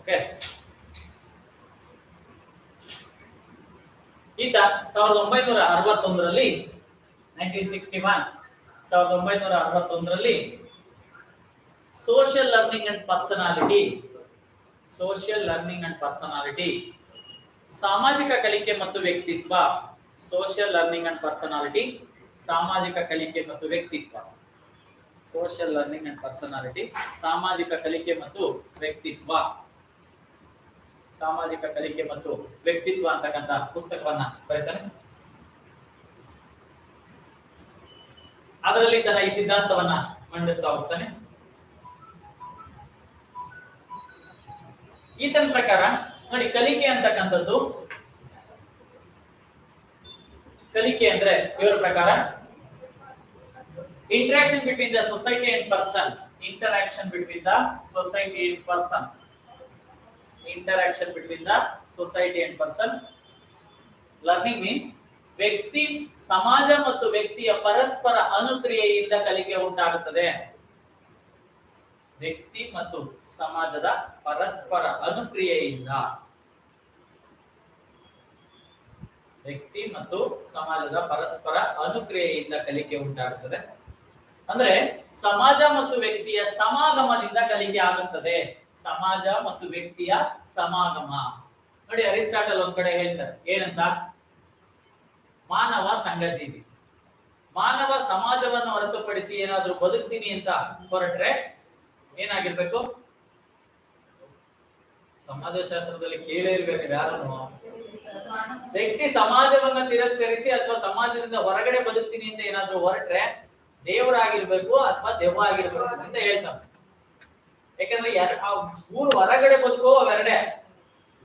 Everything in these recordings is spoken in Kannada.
ಓಕೆ. ಈತ 1961ರಲ್ಲಿ 1961ರಲ್ಲಿ ಸೋಷಿಯಲ್ ಲರ್ನಿಂಗ್ ಅಂಡ್ ಪರ್ಸನಾಲಿಟಿ ಸಾಮಾಜಿಕ ಕಲಿಕೆ ಮತ್ತು ವ್ಯಕ್ತಿತ್ವ. ಸೋಷಿಯಲ್ ಲರ್ನಿಂಗ್ ಅಂಡ್ ಪರ್ಸನಾಲಿಟಿ ಸಾಮಾಜಿಕ ಕಲಿಕೆ ಮತ್ತು ವ್ಯಕ್ತಿತ್ವ. ಸೋಷಿಯಲ್ ಲರ್ನಿಂಗ್ ಅಂಡ್ ಪರ್ಸನಾಲಿಟಿ ಸಾಮಾಜಿಕ ಕಲಿಕೆ ಮತ್ತು ವ್ಯಕ್ತಿತ್ವ. ಸಾಮಾಜಿಕ ಕಲಿಕೆ ಮತ್ತು ವ್ಯಕ್ತಿತ್ವ ಅಂತಕ್ಕಂಥ ಪುಸ್ತಕವನ್ನ ಬರೀತಾನೆ. ಅದರಲ್ಲಿ ತನ್ನ ಈ ಸಿದ್ಧಾಂತವನ್ನ ಮಂಡಿಸ್ತಾ ಹೋಗ್ತಾನೆ. ಈತನ ಪ್ರಕಾರ ನೋಡಿ, ಕಲಿಕೆ ಅಂತಕ್ಕಂಥದ್ದು, ಕಲಿಕೆ ಅಂದ್ರೆ ಇವರ ಪ್ರಕಾರ interaction between the society and person. Interaction between the society and person. Interaction between the society and person. Learning means ವ್ಯಕ್ತಿ, ಸಮಾಜ ಮತ್ತು ವ್ಯಕ್ತಿಯ ಪರಸ್ಪರ ಅನುಕ್ರಿಯೆಯಿಂದ ಕಲಿಕೆ ಉಂಟಾಗುತ್ತದೆ. ವ್ಯಕ್ತಿ ಮತ್ತು ಸಮಾಜದ ಪರಸ್ಪರ ಅನುಕ್ರಿಯೆಯಿಂದ, ವ್ಯಕ್ತಿ ಮತ್ತು ಸಮಾಜದ ಪರಸ್ಪರ ಅನುಕ್ರಿಯೆಯಿಂದ ಕಲಿಕೆ ಉಂಟಾಗುತ್ತದೆ. ಅಂದ್ರೆ ಸಮಾಜ ಮತ್ತು ವ್ಯಕ್ತಿಯ ಸಮಾಗಮದಿಂದ ಕಲಿಕೆ ಆಗುತ್ತದೆ. ಸಮಾಜ ಮತ್ತು ವ್ಯಕ್ತಿಯ ಸಮಾಗಮ. ನೋಡಿ, ಅರಿಸ್ಟಾಟಲ್ ಒಂದ್ ಕಡೆ ಹೇಳ್ತಾರೆ ಏನಂತ, ಮಾನವ ಸಂಘಜೀವಿ. ಮಾನವ ಸಮಾಜವನ್ನು ಹೊರತುಪಡಿಸಿ ಏನಾದ್ರೂ ಬದುಕ್ತೀನಿ ಅಂತ ಹೊರಟ್ರೆ ಏನಾಗಿರ್ಬೇಕು? ಸಮಾಜಶಾಸ್ತ್ರದಲ್ಲಿ ಕೇಳೇ ಇರ್ಬೇಕು ಯಾರನ್ನು. ವ್ಯಕ್ತಿ ಸಮಾಜವನ್ನ ತಿರಸ್ಕರಿಸಿ ಅಥವಾ ಸಮಾಜದಿಂದ ಹೊರಗಡೆ ಬದುಕ್ತೀನಿ ಅಂತ ಏನಾದ್ರೂ ಹೊರಟ್ರೆ ದೇವರಾಗಿರ್ಬೇಕು ಅಥವಾ ದೆವ್ವ ಆಗಿರ್ಬೇಕು ಅಂತ ಹೇಳ್ತಾನೆ. ಯಾಕಂದ್ರೆ ಊರು ಹೊರಗಡೆ ಬದುಕೋ ಅವೆರಡೆ.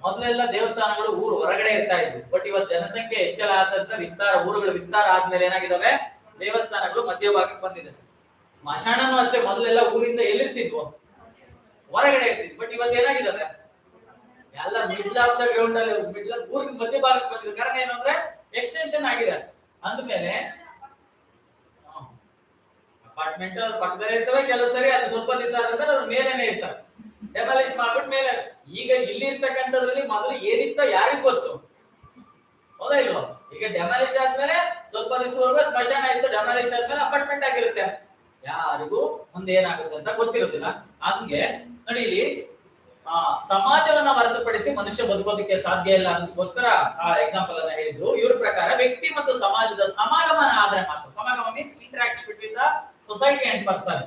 ಮೊದಲೆಲ್ಲ ದೇವಸ್ಥಾನಗಳು ಊರು ಹೊರಗಡೆ ಇರ್ತಾ ಇದ್ವು. ಬಟ್ ಇವತ್ತು ಜನಸಂಖ್ಯೆ ಹೆಚ್ಚಳ ಆದಂತ ಊರುಗಳ ವಿಸ್ತಾರ ಆದ್ಮೇಲೆ ಏನಾಗಿದಾವೆ, ದೇವಸ್ಥಾನಗಳು ಮಧ್ಯಭಾಗಕ್ಕೆ ಬಂದಿದೆ. ಸ್ಮಶಾನನೂ ಅಷ್ಟೇ, ಮೊದಲೆಲ್ಲ ಊರಿಂದ ಎಲ್ಲಿರ್ತಿದ್ವು, ಹೊರಗಡೆ ಇರ್ತಿದ್ವು. ಬಟ್ ಇವತ್ತು ಏನಾಗಿದಾವೆ, ಎಲ್ಲ ಮಿಡ್ಲ್ ಆಫ್ ದ ಗ್ರೌಂಡ್ ಅಲ್ಲಿ, ಊರಿನ ಮಧ್ಯಭಾಗಕ್ಕೆ ಬಂದಿದೆ. ಕಾರಣ ಏನು ಅಂದ್ರೆ ಎಕ್ಸ್ಟೆನ್ಷನ್ ಆಗಿದೆ. ಅಂದ್ಮೇಲೆ ಅಪಾರ್ಟ್ಮೆಂಟ್ ಪಕ್ಕದಲ್ಲೇ ಇರ್ತವೆ, ಕೆಲವು ಸರಿ ಅದು ಸ್ವಲ್ಪ ದಿವಸ ಆದ್ಮೇಲೆ ಅದ್ರ ಮೇಲೇನೆ ಇರ್ತವೆ, ಡೆಮಾಲಿಶ್ ಮಾಡ್ಬಿಟ್ಟು ಮೇಲೆ. ಈಗ ಇಲ್ಲಿ ಇರ್ತಕ್ಕಂಥದ್ರಲ್ಲಿ ಮೊದಲು ಏನಿತ್ತ ಯಾರಿಗ್ ಗೊತ್ತು, ಹೌದಾ ಇಲ್ವೋ? ಈಗ ಡೆಮಾಲಿಶ್ ಆದ್ಮೇಲೆ ಸ್ವಲ್ಪ ದಿವಸವರೆಗೂ ಸ್ಮಶಾನ ಇತ್ತು, ಡೆಮಾಲಿಶ್ ಆದ್ಮೇಲೆ ಅಪಾರ್ಟ್ಮೆಂಟ್ ಆಗಿರುತ್ತೆ. ಯಾರಿಗೂ ಮುಂದೆ ಏನಾಗುತ್ತೆ ಅಂತ ಗೊತ್ತಿರುತ್ತಿಲ್ಲ. ಹಂಗೆ ನೋಡಿ, ಇಲ್ಲಿ ಸಮಾಜವನ್ನ ಹೊರತುಪಡಿಸಿ ಮನುಷ್ಯ ಬದುಕೋದಕ್ಕೆ ಸಾಧ್ಯ ಇಲ್ಲ ಅನ್ನೋದಕ್ಕೋಸ್ಕರ ಆ ಎಕ್ಸಾಂಪಲ್ ಅನ್ನ ಹೇಳಿದ್ರು. ಇವ್ರ ಪ್ರಕಾರ ವ್ಯಕ್ತಿ ಮತ್ತು ಸಮಾಜದ ಸಮಾಗಮನ ಆದ್ರೆ ಮಾತ್ರ, ಸಮಾಗಮ means interaction between the society and person.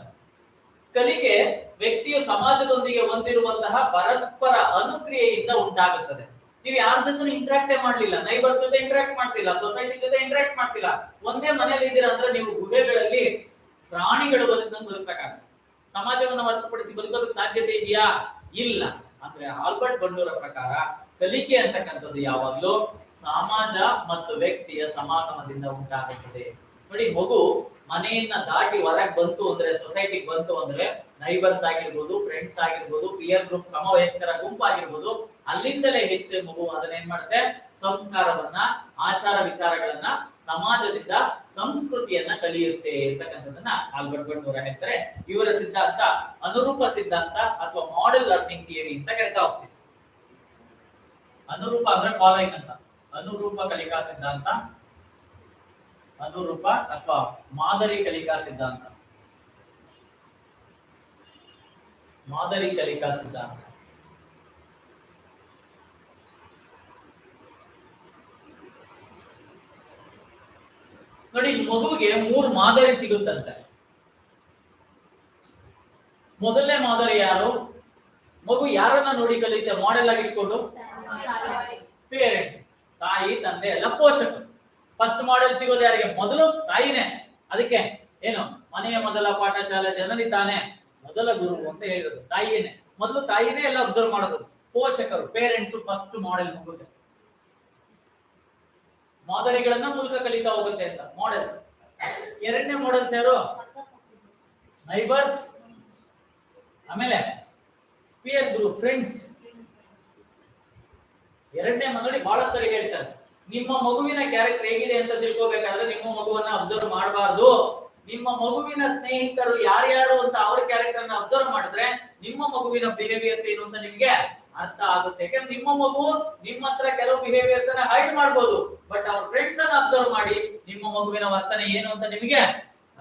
ಕಲಿಕೆ ವ್ಯಕ್ತಿಯು ಸಮಾಜದೊಂದಿಗೆ ಹೊಂದಿರುವಂತಹ ಪರಸ್ಪರ ಅನುಕ್ರಿಯೆಯಿಂದ ಉಂಟಾಗುತ್ತದೆ. ನೀವು ಯಾರ ಜೊತೆ ಇಂಟರಾಕ್ಟ್ ಮಾಡ್ಲಿಲ್ಲ, ನೈಬರ್ಸ್ ಜೊತೆ ಇಂಟರಾಕ್ಟ್ ಮಾಡ್ತಿಲ್ಲ, ಸೊಸೈಟಿ ಜೊತೆ ಇಂಟರಾಕ್ಟ್ ಮಾಡ್ತಿಲ್ಲ, ಒಂದೇ ಮನೆಯಲ್ಲಿ ಇದ್ದೀರಾ ಅಂದ್ರೆ ನೀವು ಗುಹೆಗಳಲ್ಲಿ ಪ್ರಾಣಿಗಳು ಬದುಕಬೇಕಾಗುತ್ತೆ. ಸಮಾಜವನ್ನು ಹೊರತುಪಡಿಸಿ ಬದುಕೋದಕ್ಕೆ ಸಾಧ್ಯತೆ ಇದೆಯಾ? ಇಲ್ಲ. ಅಂದ್ರೆ ಆಲ್ಬರ್ಟ್ ಬಂಡೂರ ಪ್ರಕಾರ ಕಲಿಕೆ ಅಂತಕ್ಕಂಥದ್ದು ಯಾವಾಗ್ಲೂ ಸಮಾಜ ಮತ್ತು ವ್ಯಕ್ತಿಯ ಸಮಾಗಮದಿಂದ ಉಂಟಾಗುತ್ತದೆ. ನೋಡಿ, ಮಗು ಮನೆಯನ್ನ ದಾಟಿ ಹೊರಗೆ ಬಂತು ಅಂದ್ರೆ, ಸೊಸೈಟಿಗೆ ಬಂತು ಅಂದ್ರೆ, ನೈಬರ್ಸ್ ಆಗಿರ್ಬೋದು, ಫ್ರೆಂಡ್ಸ್ ಆಗಿರ್ಬೋದು, ಪಿಯರ್ ಗ್ರೂಪ್, ಸಮವಯಸ್ಕರ ಗುಂಪು ಆಗಿರ್ಬೋದು, ಅಲ್ಲಿಂದಲೇ ಹೆಚ್ಚು ಮಗು ಅದನ್ನೇನ್ ಮಾಡುತ್ತೆ, ಸಂಸ್ಕಾರವನ್ನ, ಆಚಾರ ವಿಚಾರಗಳನ್ನ, ಸಮಾಜದಿಂದ ಸಂಸ್ಕೃತಿಯನ್ನ ಕಲಿಯುತ್ತೆ ಅಂತಕ್ಕಂಥದ್ದನ್ನ ಆಲ್ಬರ್ಟ್ ಬಂಡೂರ ಹೇಳ್ತಾರೆ. ಇವರ ಸಿದ್ಧಾಂತ ಅನುರೂಪ ಸಿದ್ಧಾಂತ ಅಥವಾ ಮಾಡೆಲ್ ಲರ್ನಿಂಗ್ ಥಿಯರಿ ಅಂತ ಕರಿತಾ ಹೋಗ್ತೀವಿ. ಅನುರೂಪ ಅಂದ್ರೆ ಫಾಲೋಯಿಂಗ್ ಅಂತ, ಅನುರೂಪ ಕಲಿಕಾ ಸಿದ್ಧಾಂತ, ಅನುರೂಪ ಅಥವಾ ಮಾದರಿ ಕಲಿಕಾ ಸಿದ್ಧಾಂತ. ಮಾದರಿ ಕಲಿಕಾ ಸಿದ್ಧಾಂತ ನೋಡಿ, ಮಗುವಿಗೆ 3 ಮಾದರಿ ಸಿಗುತ್ತಂತೆ. ಮೊದಲನೇ ಮಾದರಿ ಯಾರು? ಮಗು ಯಾರನ್ನ ನೋಡಿ ಕಲಿಯುತ್ತೆ ಮಾಡೆಲ್ ಆಗಿ ಇಟ್ಕೊಂಡು? ಪೇರೆಂಟ್ಸ್, ತಾಯಿ ತಂದೆ ಎಲ್ಲ ಪೋಷಕರು. ಫಸ್ಟ್ ಮಾಡೆಲ್ ಸಿಗೋದು ಯಾರಿಗೆ? ಮೊದಲು ತಾಯಿನೇ. ಅದಕ್ಕೆ ಏನು, ಮನೆಯ ಮೊದಲ ಪಾಠಶಾಲೆ ಜನನಿ ತಾನೇ ಮೊದಲ ಗುರು ಅಂತ ಹೇಳಿರೋದು ತಾಯಿನೇ. ಮೊದಲು ತಾಯಿನೇ ಎಲ್ಲ ಅಬ್ಸರ್ವ್ ಮಾಡೋದು. ಪೋಷಕರು, ಪೇರೆಂಟ್ಸ್ ಫಸ್ಟ್ ಮಾಡೆಲ್ ಮಗುಗೆ. ಮಾದರಿಗಳನ್ನ ಮೂಲಕ ಕಲಿತಾ ಹೋಗುತ್ತೆ ಅಂತ ಮಾಡೆಲ್ಸ್. ಎರಡನೇ ಮಾಡೆಲ್ಸ್ ಯಾರು? ನೈಬರ್ಸ್, ಆಮೇಲೆ ಪಿಯರ್ ಗ್ರೂಪ್, ಫ್ರೆಂಡ್ಸ್. ಎರಡನೇ ನೋಡಿ, ಬಹಳ ಸರಿ ಹೇಳ್ತಾರೆ, ನಿಮ್ಮ ಮಗುವಿನ ಕ್ಯಾರೆಕ್ಟರ್ ಹೇಗಿದೆ ಅಂತ ತಿಳ್ಕೋಬೇಕಾದ್ರೆ ನಿಮ್ಮ ಮಗುವನ್ನ ಅಬ್ಸರ್ವ್ ಮಾಡಬಾರ್ದು. ನಿಮ್ಮ ಮಗುವಿನ ಸ್ನೇಹಿತರು ಯಾರ್ಯಾರು ಅಂತ ಅವ್ರ ಕ್ಯಾರೆಕ್ಟರ್ ಅನ್ನ ಅಬ್ಸರ್ವ್ ಮಾಡಿದ್ರೆ ನಿಮ್ಮ ಮಗುವಿನ ಬಿಹೇವಿಯರ್ಸ್ ಏನು ಅಂತ ನಿಮ್ಗೆ ಅರ್ಥ ಆಗುತ್ತೆ. ಯಾಕಂದ್ರೆ ನಿಮ್ಮ ಮಗು ನಿಮ್ಮ ಹತ್ರ ಕೆಲವು ಬಿಹೇವಿಯರ್ಸ್ ಅನ್ನ ಹೈಡ್ ಮಾಡ್ಬೋದು, ಬಟ್ ಅವ್ರ ಫ್ರೆಂಡ್ಸ್ ಅನ್ನ ಅಬ್ಸರ್ವ್ ಮಾಡಿ ನಿಮ್ಮ ಮಗುವಿನ ವರ್ತನೆ ಏನು ಅಂತ ನಿಮಗೆ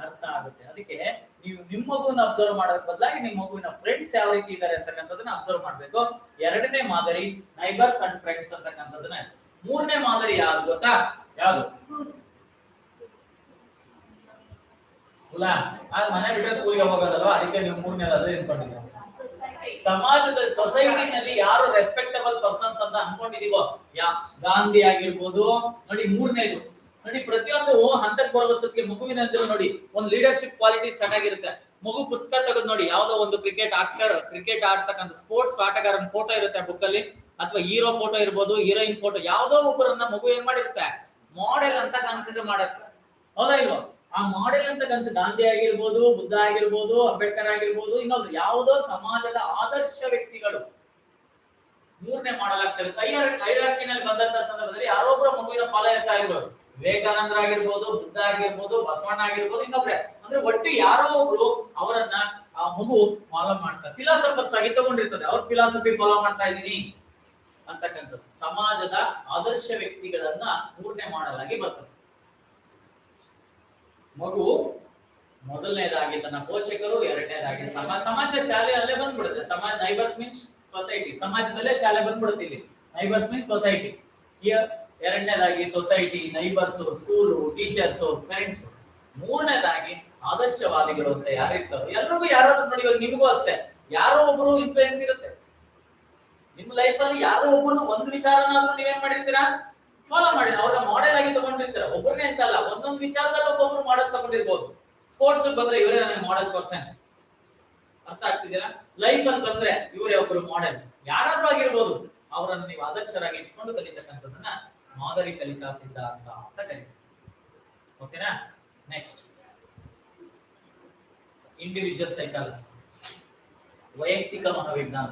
ಅರ್ಥ ಆಗುತ್ತೆ. ಅದಕ್ಕೆ ನೀವು ನಿಮ್ಮ ಮಗುವನ್ನ ಅಬ್ಸರ್ವ್ ಮಾಡೋದ್ರ ಬದಲಾಗಿ ನಿಮ್ಮ ಮಗುವಿನ ಫ್ರೆಂಡ್ಸ್ ಯಾವ ರೀತಿ ಇದ್ದಾರೆ ಅಂತಕ್ಕಂಥದನ್ನ ಅಬ್ಸರ್ವ್ ಮಾಡ್ಬೇಕು. ಎರಡನೇ ಮಾದರಿ ನೈಬರ್ಸ್ ಅಂಡ್ ಫ್ರೆಂಡ್ಸ್ ಅಂತಕ್ಕಂಥದನ್ನ. ಮೂರನೇ ಮಾದರಿ ಯಾವ್ದು ಗೊತ್ತಾ? ಯಾವ್ದು? ಸ್ಕೂಲ. ಆಗ ಮನೆ ಬಿಟ್ಟರೆ ಸ್ಕೂಲ್ಗೆ ಹೋಗೋದಲ್ವಾ, ಅದಕ್ಕೆ ನೀವು ಮೂರನೇದಾದ್ರೆ ಇಟ್ಕೊಂಡಿದ್ದೀವಿ. ಸಮಾಜದ ಸೊಸೈಟಿನಲ್ಲಿ ಯಾರು ರೆಸ್ಪೆಕ್ಟಬಲ್ ಪರ್ಸನ್ಸ್ ಅಂತ ಅನ್ಕೊಂಡಿದೀವೋ, ಗಾಂಧಿ ಆಗಿರ್ಬೋದು. ನೋಡಿ ಮೂರನೇದು, ನೋಡಿ ಪ್ರತಿಯೊಂದು ಹಂತಕ್ಕೆ ಬರುವಷ್ಟೊತ್ತಿಗೆ ಮಗುವಿನಂತೂ ನೋಡಿ ಒಂದು ಲೀಡರ್ಶಿಪ್ ಕ್ವಾಲಿಟಿ ಸ್ಟಾರ್ಟ್ ಆಗಿರುತ್ತೆ. ಮಗು ಪುಸ್ತಕ ತೆಗೆದು ನೋಡಿ, ಯಾವ್ದೋ ಒಂದು ಕ್ರಿಕೆಟ್ ಆಡ್ತಕ್ಕಂಥ ಸ್ಪೋರ್ಟ್ಸ್ ಆಟಗಾರನ ಫೋಟೋ ಇರುತ್ತೆ ಬುಕ್ ಅಲ್ಲಿ, ಅಥವಾ ಹೀರೋ ಫೋಟೋ ಇರ್ಬೋದು, ಹೀರೋಯಿನ್ ಫೋಟೋ, ಯಾವ್ದೋ ಒಬ್ಬರನ್ನ ಮಗು ಏನ್ ಮಾಡಿರುತ್ತೆ, ಮಾಡೆಲ್ ಅಂತ ಕನ್ಸಿಡರ್ ಮಾಡುತ್ತೆ. ಹೌದಾ ಇಲ್ವಾ? ಆ ಮಾಡೆಲ್ ಅಂತ ಗಾಂಧಿ ಆಗಿರ್ಬೋದು, ಬುದ್ಧ ಆಗಿರ್ಬೋದು, ಅಂಬೇಡ್ಕರ್ ಆಗಿರ್ಬೋದು, ಇನ್ನೊಬ್ರು ಯಾವುದೋ ಸಮಾಜದ ಆದರ್ಶ ವ್ಯಕ್ತಿಗಳು ಮೂರನೇ ಮಾಡೆಲ್ ಆಗ್ತದೆ. ಹೈರಾರ್ಕಿನಲ್ಲಿ ಬಂದಂತ ಸಂದರ್ಭದಲ್ಲಿ ಯಾರೊಬ್ಬರ ಮಗುವಿನ ಫಾಲೋಯರ್ಸ್ ಆಗಿರ್ಬೋದು, ವಿವೇಕಾನಂದ್ರ ಆಗಿರ್ಬೋದು, ಬುದ್ಧ ಆಗಿರ್ಬೋದು, ಬಸವಣ್ಣ ಆಗಿರ್ಬೋದು, ಇನ್ನೊಬ್ರೆ, ಅಂದ್ರೆ ಒಟ್ಟು ಯಾರೋ ಒಬ್ರು ಅವರನ್ನ ಆ ಮಗು ಫಾಲೋ ಮಾಡ್ತಾರೆ. ಫಿಲಾಸಫರ್ಸ್ ಆಗಿ ತಗೊಂಡಿರ್ತದೆ, ಅವ್ರ ಫಿಲಾಸಫಿ ಫಾಲೋ ಮಾಡ್ತಾ ಇದೀನಿ ಅಂತಕ್ಕಂಥದ್ದು. ಸಮಾಜದ ಆದರ್ಶ ವ್ಯಕ್ತಿಗಳನ್ನ ಮೂರನೇ ಮಾಡೆಲ್ ಆಗಿ ಬರ್ತದೆ. ಮಗು ಮೊದಲನೇದಾಗಿ ತನ್ನ ಪೋಷಕರು, ಎರಡನೇದಾಗಿ ಸಮಾಜ ಶಾಲೆಯಲ್ಲೇ ಬಂದ್ಬಿಡುತ್ತೆ. ಸಮಾಜ ನೈಬರ್ಸ್ ಮೀನ್ಸ್ ಸೊಸೈಟಿ, ಸಮಾಜದಲ್ಲೇ ಶಾಲೆ ಬಂದ್ಬಿಡುತ್ತೆ. ಇಲ್ಲಿ ನೈಬರ್ಸ್ ಮೀನ್ಸ್ ಸೊಸೈಟಿ. ಎರಡನೇದಾಗಿ society, neighbours, school, teachers, friends. ಮೂರನೇದಾಗಿ ಆದರ್ಶವಾದಿಗಳು ಅಂತ ಯಾರಿರ್ತಾರೋ ಎಲ್ರಿಗೂ ಯಾರಾದ್ರೂ ನೋಡಿ, ಇವಾಗ ನಿಮಗೂ ಅಷ್ಟೇ ಯಾರೋ ಒಬ್ರು ಇನ್ಫ್ಲೂಯೆನ್ಸ್ ಇರುತ್ತೆ ನಿಮ್ಮ ಲೈಫ್ ಅಲ್ಲಿ. ಯಾರೋ ಒಬ್ರು ಒಂದು ವಿಚಾರನಾದ್ರೂ ನೀವೇನ್ ಮಾಡಿರ್ತೀರಾ, ಫಾಲೋ ಮಾಡಿ, ಅವ್ರ ಮಾಡೆಲ್ ಆಗಿ ತಗೊಂಡಿರ್ತೀರ. ಒಬ್ಬರನ್ನೇ ಅಂತಲ್ಲ, ಒಂದೊಂದು ವಿಚಾರದಲ್ಲಿ ಒಬ್ಬೊಬ್ರು ಮಾಡೆಲ್ ತಗೊಂಡಿರ್ಬೋದು. ಸ್ಪೋರ್ಟ್ಸ್ ಬಂದ್ರೆ ಇವರೇ ನನಗೆ ಮಾಡೆಲ್ ಪರ್ಸನ್, ಅರ್ಥ ಆಗ್ತಿದ್ದೀರಾ? ಲೈಫ್ ಅಲ್ಲಿ ಬಂದ್ರೆ ಇವರೇ ಒಬ್ಬರು ಮಾಡೆಲ್, ಯಾರಾದ್ರೂ ಆಗಿರ್ಬೋದು. ಅವರನ್ನು ನೀವು ಆದರ್ಶರಾಗಿ ಇಟ್ಕೊಂಡು ಕಲಿತಕ್ಕಂಥದ್ದನ್ನ ಮಾದರಿ ಕಲಿಕಾ ಸಿದ್ಧಾಂತ ಅಂತ ಕರೀತೀವಿ. ಓಕೆನಾ? ನೆಕ್ಸ್ಟ್, ಇಂಡಿವಿಜುವಲ್ ಸೈಕಾಲಜಿ, ವೈಯಕ್ತಿಕ ಮನೋವಿಜ್ಞಾನ.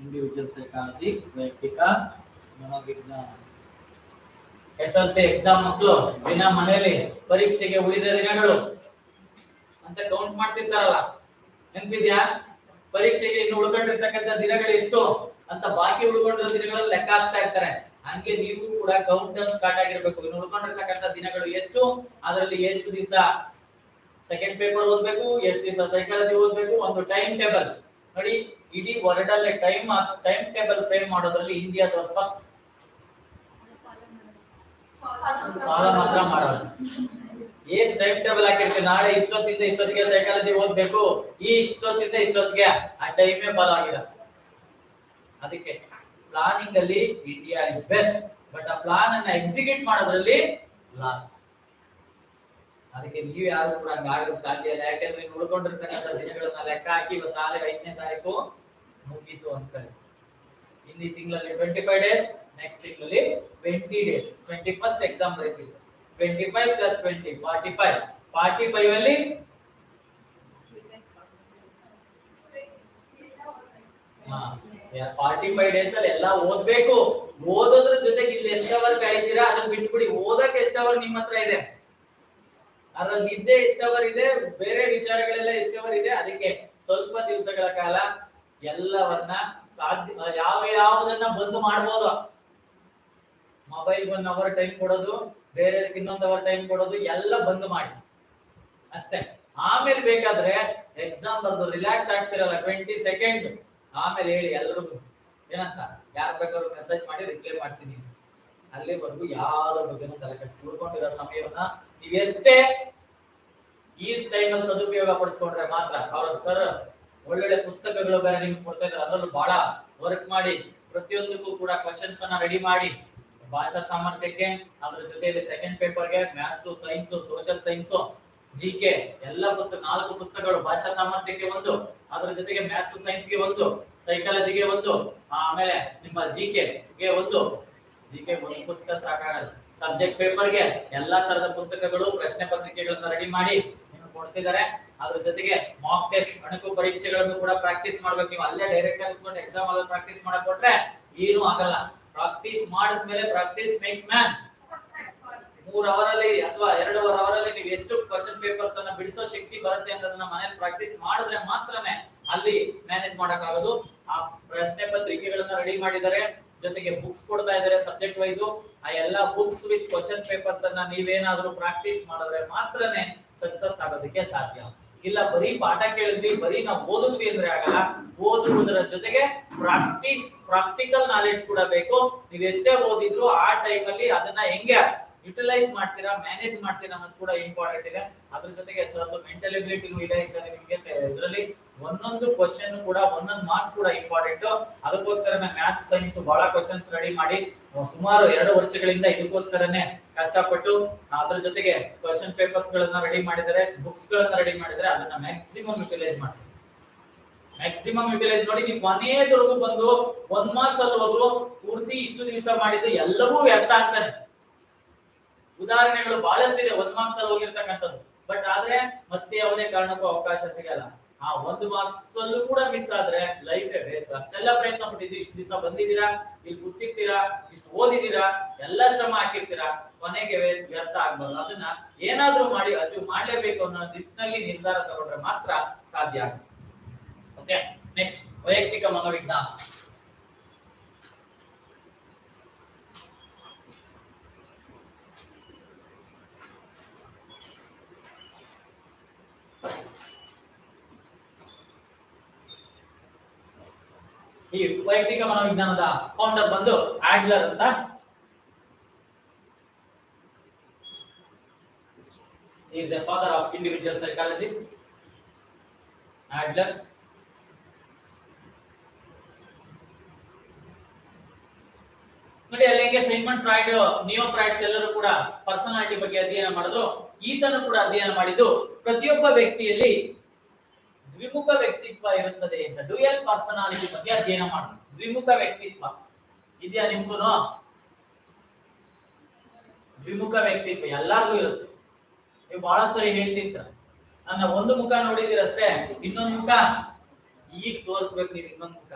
ಇಂಡಿವಿಜುವಲ್ ಸೈಕಾಲಜಿ, ವೈಯಕ್ತಿಕ ಮನೋವಿಜ್ಞಾನ. SLC ಎಕ್ಸಾಮ್ ಮಕ್ಕಳು ದಿನ ಮನೆಯಲ್ಲಿ ಪರೀಕ್ಷೆಗೆ ಉಳಿದ ದಿನಗಳು ಅಂತ ಕೌಂಟ್ ಮಾಡ್ತಿರ್ತಾರಲ್ಲ, ನೆನಪಿದ್ಯಾ? ಪರೀಕ್ಷೆಗೆ ಇನ್ನು ಉಳ್ಕೊಂಡಿರ್ತಕ್ಕಂಥ ದಿನಗಳು ಎಷ್ಟು ಅಂತ ಬಾಕಿ ಉಳ್ಕೊಂಡಿರೋ ದಿನಗಳಲ್ಲಿ ಲೆಕ್ಕ ಹಾಕ್ತಾ ಇರ್ತಾರೆ. ಹಂಗೆ ನೀವು ಕೂಡ ಕೌಂಟ್ ಡೌನ್ ಸ್ಟಾರ್ಟ್ ಆಗಿರ್ಬೇಕು. ಇನ್ನು ಉಳ್ಕೊಂಡಿರ್ತಕ್ಕಂಥ ದಿನಗಳು ಎಷ್ಟು, ಅದರಲ್ಲಿ ಎಷ್ಟು ದಿವಸ ಸೆಕೆಂಡ್ ಪೇಪರ್ ಓದ್ಬೇಕು, ಎಷ್ಟು ದಿವಸ ಸೈಕಾಲಜಿ ಓದ್ಬೇಕು, ಒಂದು ಟೈಮ್ ಟೇಬಲ್ ನೋಡಿ. ಇಡೀ ವರ್ಲ್ಡ್ ಅಲ್ಲಿ ಟೈಮ್ ಟೇಬಲ್ ಫ್ರೇಮ್ ಮಾಡೋದ್ರಲ್ಲಿ ಇಂಡಿಯಾದ ಫಸ್ಟ್. ಫಾಲೋ ಮಾತ್ರ ಮಾಡೋದು. ಏನ್ ಟೈಮ್ ಟೇಬಲ್ ಹಾಕಿರ್ತೀವಿ, ನಾಳೆ ಇಷ್ಟೊತ್ತಿಂದ ಇಷ್ಟೊತ್ತಿಗೆ ಸೈಕಾಲಜಿ ಓದ್ಬೇಕು, ಈ ಇಷ್ಟೊತ್ತಿಂದ ಇಷ್ಟೊತ್ತಿಗೆ, ಆ ಟೈಮೇ ಫಾಲೋ ಆಗಿಲ್ಲ. ಅದಕ್ಕೆ ಪ್ಲಾನಿಂಗ್ ಅಲ್ಲಿ ಇಂಡಿಯಾ ಇಸ್ ಬೆಸ್ಟ್, ಬಟ್ ಆ ಪ್ಲಾನ್ ಅನ್ನ ಎಕ್ಸಿಕ್ಯೂಟ್ ಮಾಡೋದ್ರಲ್ಲಿ ಲಾಸ್ಟ್. ಅದಕ್ಕೆ ನೀವು ಯಾರು ಕೂಡ ಹಂಗಾಗಕ್ಕೆ ಸಾಧ್ಯ ಇಲ್ಲ. ಯಾಕಂದ್ರೆ ನೀವು ಉಳ್ಕೊಂಡಿರ್ತಕ್ಕಂಥ ದಿನಗಳನ್ನ ಲೆಕ್ಕ ಹಾಕಿ ಇವತ್ತು 5ನೇ ತಾರೀಕು ಮುಗೀತು ಅನ್ಕೊಳ್ಳಿ. ಇನ್ನು ಈ ತಿಂಗಳಲ್ಲಿ 25 ಡೇಸ್, ನೆಕ್ಸ್ಟ್ ತಿಂಗಳಲ್ಲಿ 20 ಡೇಸ್. 21st exam ಬರೀತೀವಿ. 25 + 20 45. 45 ಅಲ್ಲಿ ಹಾ 45 ಡೇಸ್ ಅಲ್ಲಿ ಎಲ್ಲ ಓದ್ಬೇಕು. ಓದೋದ್ರ ಜೊತೆಗೆ ಇಲ್ಲಿ ಎಷ್ಟು ಅವರ್ ಕಳೀತೀರಾ ಅದನ್ನ ಬಿಟ್ಬಿಡಿ. ಓದಕ್ಕೆ ಎಷ್ಟು ಅವರ್ ನಿಮ್ಮ ಹತ್ರ ಇದೆ, ಅದ್ರಲ್ಲಿ ನಿದ್ದೆ ಎಷ್ಟು ಅವರ್ ಇದೆ, ಬೇರೆ ವಿಚಾರಗಳೆಲ್ಲ ಎಷ್ಟು ಅವರ್ ಇದೆ. ಅದಕ್ಕೆ ಸ್ವಲ್ಪ ದಿವಸಗಳ ಕಾಲ ಎಲ್ಲವನ್ನ ಸಾಧ್ಯ ಯಾವುದನ್ನ ಬಂದ್ ಮಾಡ್ಬೋದು. ಮೊಬೈಲ್ 1 ಅವರ್ ಟೈಮ್ ಕೊಡೋದು, ಬೇರೆದಕ್ಕೆ ಇನ್ನೊಂದು ಅವರ್ ಟೈಮ್ ಕೊಡೋದು, ಎಲ್ಲ ಬಂದ್ ಮಾಡಿ ಅಷ್ಟೇ. ಆಮೇಲೆ ಬೇಕಾದ್ರೆ ಎಕ್ಸಾಮ್ ಬರ್ದು ರಿಲ್ಯಾಕ್ಸ್ ಆಗ್ತಿರಲ್ಲ 20 ಸೆಕೆಂಡ್, ಆಮೇಲೆ ಹೇಳಿ ಎಲ್ರಿಗೂ ಏನಂತ, ಯಾರು ಬೇಕಾದ್ರೂ ಮೆಸೇಜ್ ಮಾಡಿ ರಿಪ್ಲೈ ಮಾಡ್ತೀನಿ. ಅಲ್ಲಿವರೆಗೂ ಯಾವ್ದ್ರ ಬಗ್ಗೆನೂ ತಲೆ ಕೆಡಿಸ್ಕೊಂಡಿರೋ ಸಮಯವನ್ನ ನೀವೆಷ್ಟೇ ಈ ಟೈಮ್ ಅಲ್ಲಿ ಸದುಪಯೋಗ ಪಡಿಸ್ಕೊಂಡ್ರೆ ಮಾತ್ರ. ಅವ್ರ ಸರ್ ಒಳ್ಳೊಳ್ಳೆ ಪುಸ್ತಕಗಳು ಬೇರೆ ನಿಮ್ಗೆ ಕೊಡ್ತಾ ಇದ್ದಾರೆ, ಅದರಲ್ಲೂ ಬಹಳ ವರ್ಕ್ ಮಾಡಿ ಪ್ರತಿಯೊಂದಕ್ಕೂ ಕೂಡ ಕ್ವಶನ್ಸ್ ಅನ್ನ ರೆಡಿ ಮಾಡಿ. ಭಾಷಾ ಸಾಮರ್ಥ್ಯಕ್ಕೆ, ಅದ್ರ ಜೊತೆಯಲ್ಲಿ ಸೆಕೆಂಡ್ ಪೇಪರ್ಗೆ maths, science, social science, GK ಎಲ್ಲ ಪುಸ್ತಕ, 4 ಪುಸ್ತಕಗಳು. ಭಾಷಾ ಸಾಮರ್ಥ್ಯಕ್ಕೆ ಒಂದು, ಅದ್ರ ಜೊತೆಗೆ ಮ್ಯಾಥ್ಸ್ ಸೈನ್ಸ್ಗೆ ಒಂದು, ಸೈಕಾಲಜಿಗೆ ಒಂದು, ಆಮೇಲೆ ನಿಮ್ಮ GK ಗೆ ಒಂದು ಪುಸ್ತಕ ಸಾಕಾಗಲ್ಲ. ಸಬ್ಜೆಕ್ಟ್ ಪೇಪರ್ಗೆ ಎಲ್ಲಾ ತರದ ಪುಸ್ತಕಗಳು, ಪ್ರಶ್ನೆ ಪತ್ರಿಕೆಗಳನ್ನ ರೆಡಿ ಮಾಡಿ ನಿಮಗೆ ಕೊಡ್ತಿದ್ದಾರೆ. ಅದ್ರ ಜೊತೆಗೆ ಮಾಕ್ ಟೆಸ್ಟ್, ಅಣಕು ಪರೀಕ್ಷೆಗಳನ್ನು ಕೂಡ ಪ್ರಾಕ್ಟೀಸ್ ಮಾಡ್ಬೇಕು. ನೀವು ಅಲ್ಲೇ ಡೈರೆಕ್ಟ್ ಆಗಿ ಕೂತ್ಕೊಂಡು ಎಕ್ಸಾಮ್ ಅಲ್ಲಿ ಪ್ರಾಕ್ಟೀಸ್ ಮಾಡಕ್ ಕೊಟ್ರೆ ಏನೂ ಆಗಲ್ಲ. ಪ್ರಾಕ್ಟೀಸ್ ಮಾಡಿದ್ಮೇಲೆ ಪ್ರಾಕ್ಟೀಸ್ ಮೇಕ್ಸ್ ಮ್ಯಾನ್. 3 ಅವರಲ್ಲಿ ಅಥವಾ 2.5 ಅವರಲ್ಲಿ ನೀವು ಎಷ್ಟು ಕ್ವಶನ್ ಪೇಪರ್ಸ್ ಅನ್ನ ಬಿಡಿಸೋ ಶಕ್ತಿ ಬರುತ್ತೆ ಅನ್ನೋದನ್ನ ಮನೇಲಿ ಪ್ರಾಕ್ಟೀಸ್ ಮಾಡಿದ್ರೆ ಮಾತ್ರನೇ ಅಲ್ಲಿ ಮ್ಯಾನೇಜ್ ಮಾಡಕ್ಕಾಗೋದು. ಆ ಪ್ರಶ್ನೆ ಪತ್ರಿಕೆಗಳನ್ನ ರೆಡಿ ಮಾಡಿದ್ದಾರೆ, ಜೊತೆಗೆ ಬುಕ್ಸ್ ಕೊಡ್ತಾ ಇದ್ದಾರೆ ಸಬ್ಜೆಕ್ಟ್ ವೈಸ್. ಆ ಎಲ್ಲಾ ಬುಕ್ಸ್ ವಿತ್ ಕ್ವಶನ್ ಪೇಪರ್ಸ್ ಅನ್ನ ನೀವೇನಾದ್ರೂ ಪ್ರಾಕ್ಟೀಸ್ ಮಾಡಿದ್ರೆ ಮಾತ್ರನೇ ಸಕ್ಸಸ್ ಆಗೋದಕ್ಕೆ ಸಾಧ್ಯ. ಇಲ್ಲ ಬರೀ ಪಾಠ ಕೇಳಿದ್ವಿ, ಬರೀ ನಾವು ಓದಿದ್ವಿ ಅಂದ್ರೆ ಆಗಲ್ಲ. ಓದುವುದರ ಜೊತೆಗೆ ಪ್ರಾಕ್ಟಿಕಲ್ ನಾಲೆಡ್ಜ್ ಕೂಡ ಬೇಕು. ನೀವು ಎಷ್ಟೇ ಓದಿದ್ರು ಆ ಟೈಮ್ ಅಲ್ಲಿ ಅದನ್ನ ಹೆಂಗೆ ಯುಟಿಲೈಸ್ ಮಾಡ್ತೀರಾ, ಮ್ಯಾನೇಜ್ ಮಾಡ್ತೀರಾ ಅನ್ನೋದು ಕೂಡ ಇಂಪಾರ್ಟೆಂಟ್ ಇದೆ. ಅದ್ರ ಜೊತೆಗೆ ಸರ್ ಮೆಂಟಲ್ ಎಬಿಲಿಟಿನೂ ಇದೆ ಸರ್ ನಿಮಗೆ. ಇದರಲ್ಲಿ ಒಂದೊಂದು ಕ್ವಶನ್ ಕೂಡ ಒಂದೊಂದು ಮಾರ್ಕ್ಸ್ ಕೂಡ ಇಂಪಾರ್ಟೆಂಟ್. ಅದಕ್ಕೋಸ್ಕರ ಮ್ಯಾಥ್ ಸೈನ್ಸ್ ಬಹಳ ಕ್ವಶನ್ಸ್ ರೆಡಿ ಮಾಡಿ ಸುಮಾರು 2 ವರ್ಷಗಳಿಂದ ಇದಕ್ಕೋಸ್ಕರನೇ ಕಷ್ಟಪಟ್ಟು ಅದ್ರ ಜೊತೆಗೆ ಕ್ವಶನ್ ಪೇಪರ್ಸ್ ಗಳನ್ನ ರೆಡಿ ಮಾಡಿದರೆ, ಬುಕ್ಸ್ ಗಳನ್ನ ರೆಡಿ ಮಾಡಿದರೆ ಅದನ್ನ ಮ್ಯಾಕ್ಸಿಮಮ್ ಯುಟಿಲೈಸ್ ಮಾಡಿ. ಮ್ಯಾಕ್ಸಿಮಮ್ ಯುಟಿಲೈಸ್ ಮಾಡಿ. ನೀವು ಕೊನೆಯವರೆಗೂ ಬಂದು 1 ಮಾರ್ಕ್ಸ್ ಅಲ್ಲಿ ಹೋದ್ರು ಪೂರ್ತಿ ಇಷ್ಟು ದಿವಸ ಮಾಡಿದ್ದು ಎಲ್ಲವೂ ವ್ಯರ್ಥ ಆಗ್ತಾನೆ. ಉದಾಹರಣೆಗಳು ಬಹಳಷ್ಟಿದೆ 1 ಮಾರ್ಕ್ಸ್ ಅಲ್ಲಿ ಹೋಗಿರ್ತಕ್ಕಂಥದ್ದು. ಬಟ್ ಆದ್ರೆ ಮತ್ತೆ ಯಾವುದೇ ಕಾರಣಕ್ಕೂ ಅವಕಾಶ ಸಿಗಲ್ಲ. ಆ 1 ಮಾರ್ಕ್ಸ್ ಅಲ್ಲೂ ಕೂಡ ಮಿಸ್ ಆದ್ರೆ ಲೈಫೇ ವೇಸ್ಟ್. ಅಷ್ಟೆಲ್ಲ ಪ್ರಯತ್ನ ಪಟ್ಟಿದ್ದು, ಇಷ್ಟು ದಿವಸ ಬಂದಿದ್ದೀರಾ, ಇಲ್ಲಿ ಕೂತಿರ್ತೀರಾ, ಇಷ್ಟು ಓದಿದ್ದೀರಾ, ಎಲ್ಲ ಶ್ರಮ ಹಾಕಿರ್ತೀರಾ, ಕೊನೆಗೆ ವ್ಯರ್ಥ ಆಗ್ಬಾರ್ದು. ಅದನ್ನ ಏನಾದ್ರೂ ಮಾಡಿ ಅಚೀವ್ ಮಾಡ್ಲೇಬೇಕು ಅನ್ನೋ ನಿಟ್ಟಿನಲ್ಲಿ ನಿರ್ಧಾರ ತಗೊಂಡ್ರೆ ಮಾತ್ರ ಸಾಧ್ಯ ಆಗುತ್ತೆ. ಓಕೆ, ನೆಕ್ಸ್ಟ್ ವೈಯಕ್ತಿಕ ಮನೋವಿಜ್ಞಾನ. ಈ ವೈಯಕ್ತಿಕ ಮನೋವಿಜ್ಞಾನದ ಫೌಂಡರ್ ಬಂದು ಆಡ್ಲರ್ ಅಂತ. He is a father of individual psychology. Adler. ನೋಡಿ ಅಲ್ಲಿಗೆ ಸೈಮಂಡ್ ಫ್ರಾಯ್ಡ್, ನಿಯೋ ಫ್ರಾಯ್ಡ್ಸ್ ಎಲ್ಲರೂ ಕೂಡ ಪರ್ಸನಾಲಿಟಿ ಬಗ್ಗೆ ಅಧ್ಯಯನ ಮಾಡಿದ್ರು. ಈತನು ಕೂಡ ಅಧ್ಯಯನ ಮಾಡಿದ್ದು ಪ್ರತಿಯೊಬ್ಬ ವ್ಯಕ್ತಿಯಲ್ಲಿ ದ್ವಿಮುಖ ವ್ಯಕ್ತಿತ್ವ ಇರುತ್ತದೆ ಅಂತ, ಡ್ಯುಯಲ್ ಪರ್ಸನಾಲಿಟಿ ಬಗ್ಗೆ ಅಧ್ಯಯನ ಮಾಡಿದ್ರು. ದ್ವಿಮುಖ ವ್ಯಕ್ತಿತ್ವ ಇದೆಯಾ ನಿಮ್ಗೂ? ದ್ವಿಮುಖ ವ್ಯಕ್ತಿತ್ವ ಎಲ್ಲರಿಗೂ ಇರುತ್ತೆ. ನೀವು ಬಹಳ ಸರಿ ಹೇಳ್ತಿದ್ರ, ನನ್ನ ಒಂದು ಮುಖ ನೋಡಿದಿರಷ್ಟೇ, ಇನ್ನೊಂದು ಮುಖ ಈಗ ತೋರಿಸ್ಬೇಕು ನೀವು ಇನ್ನೊಂದು ಮುಖ.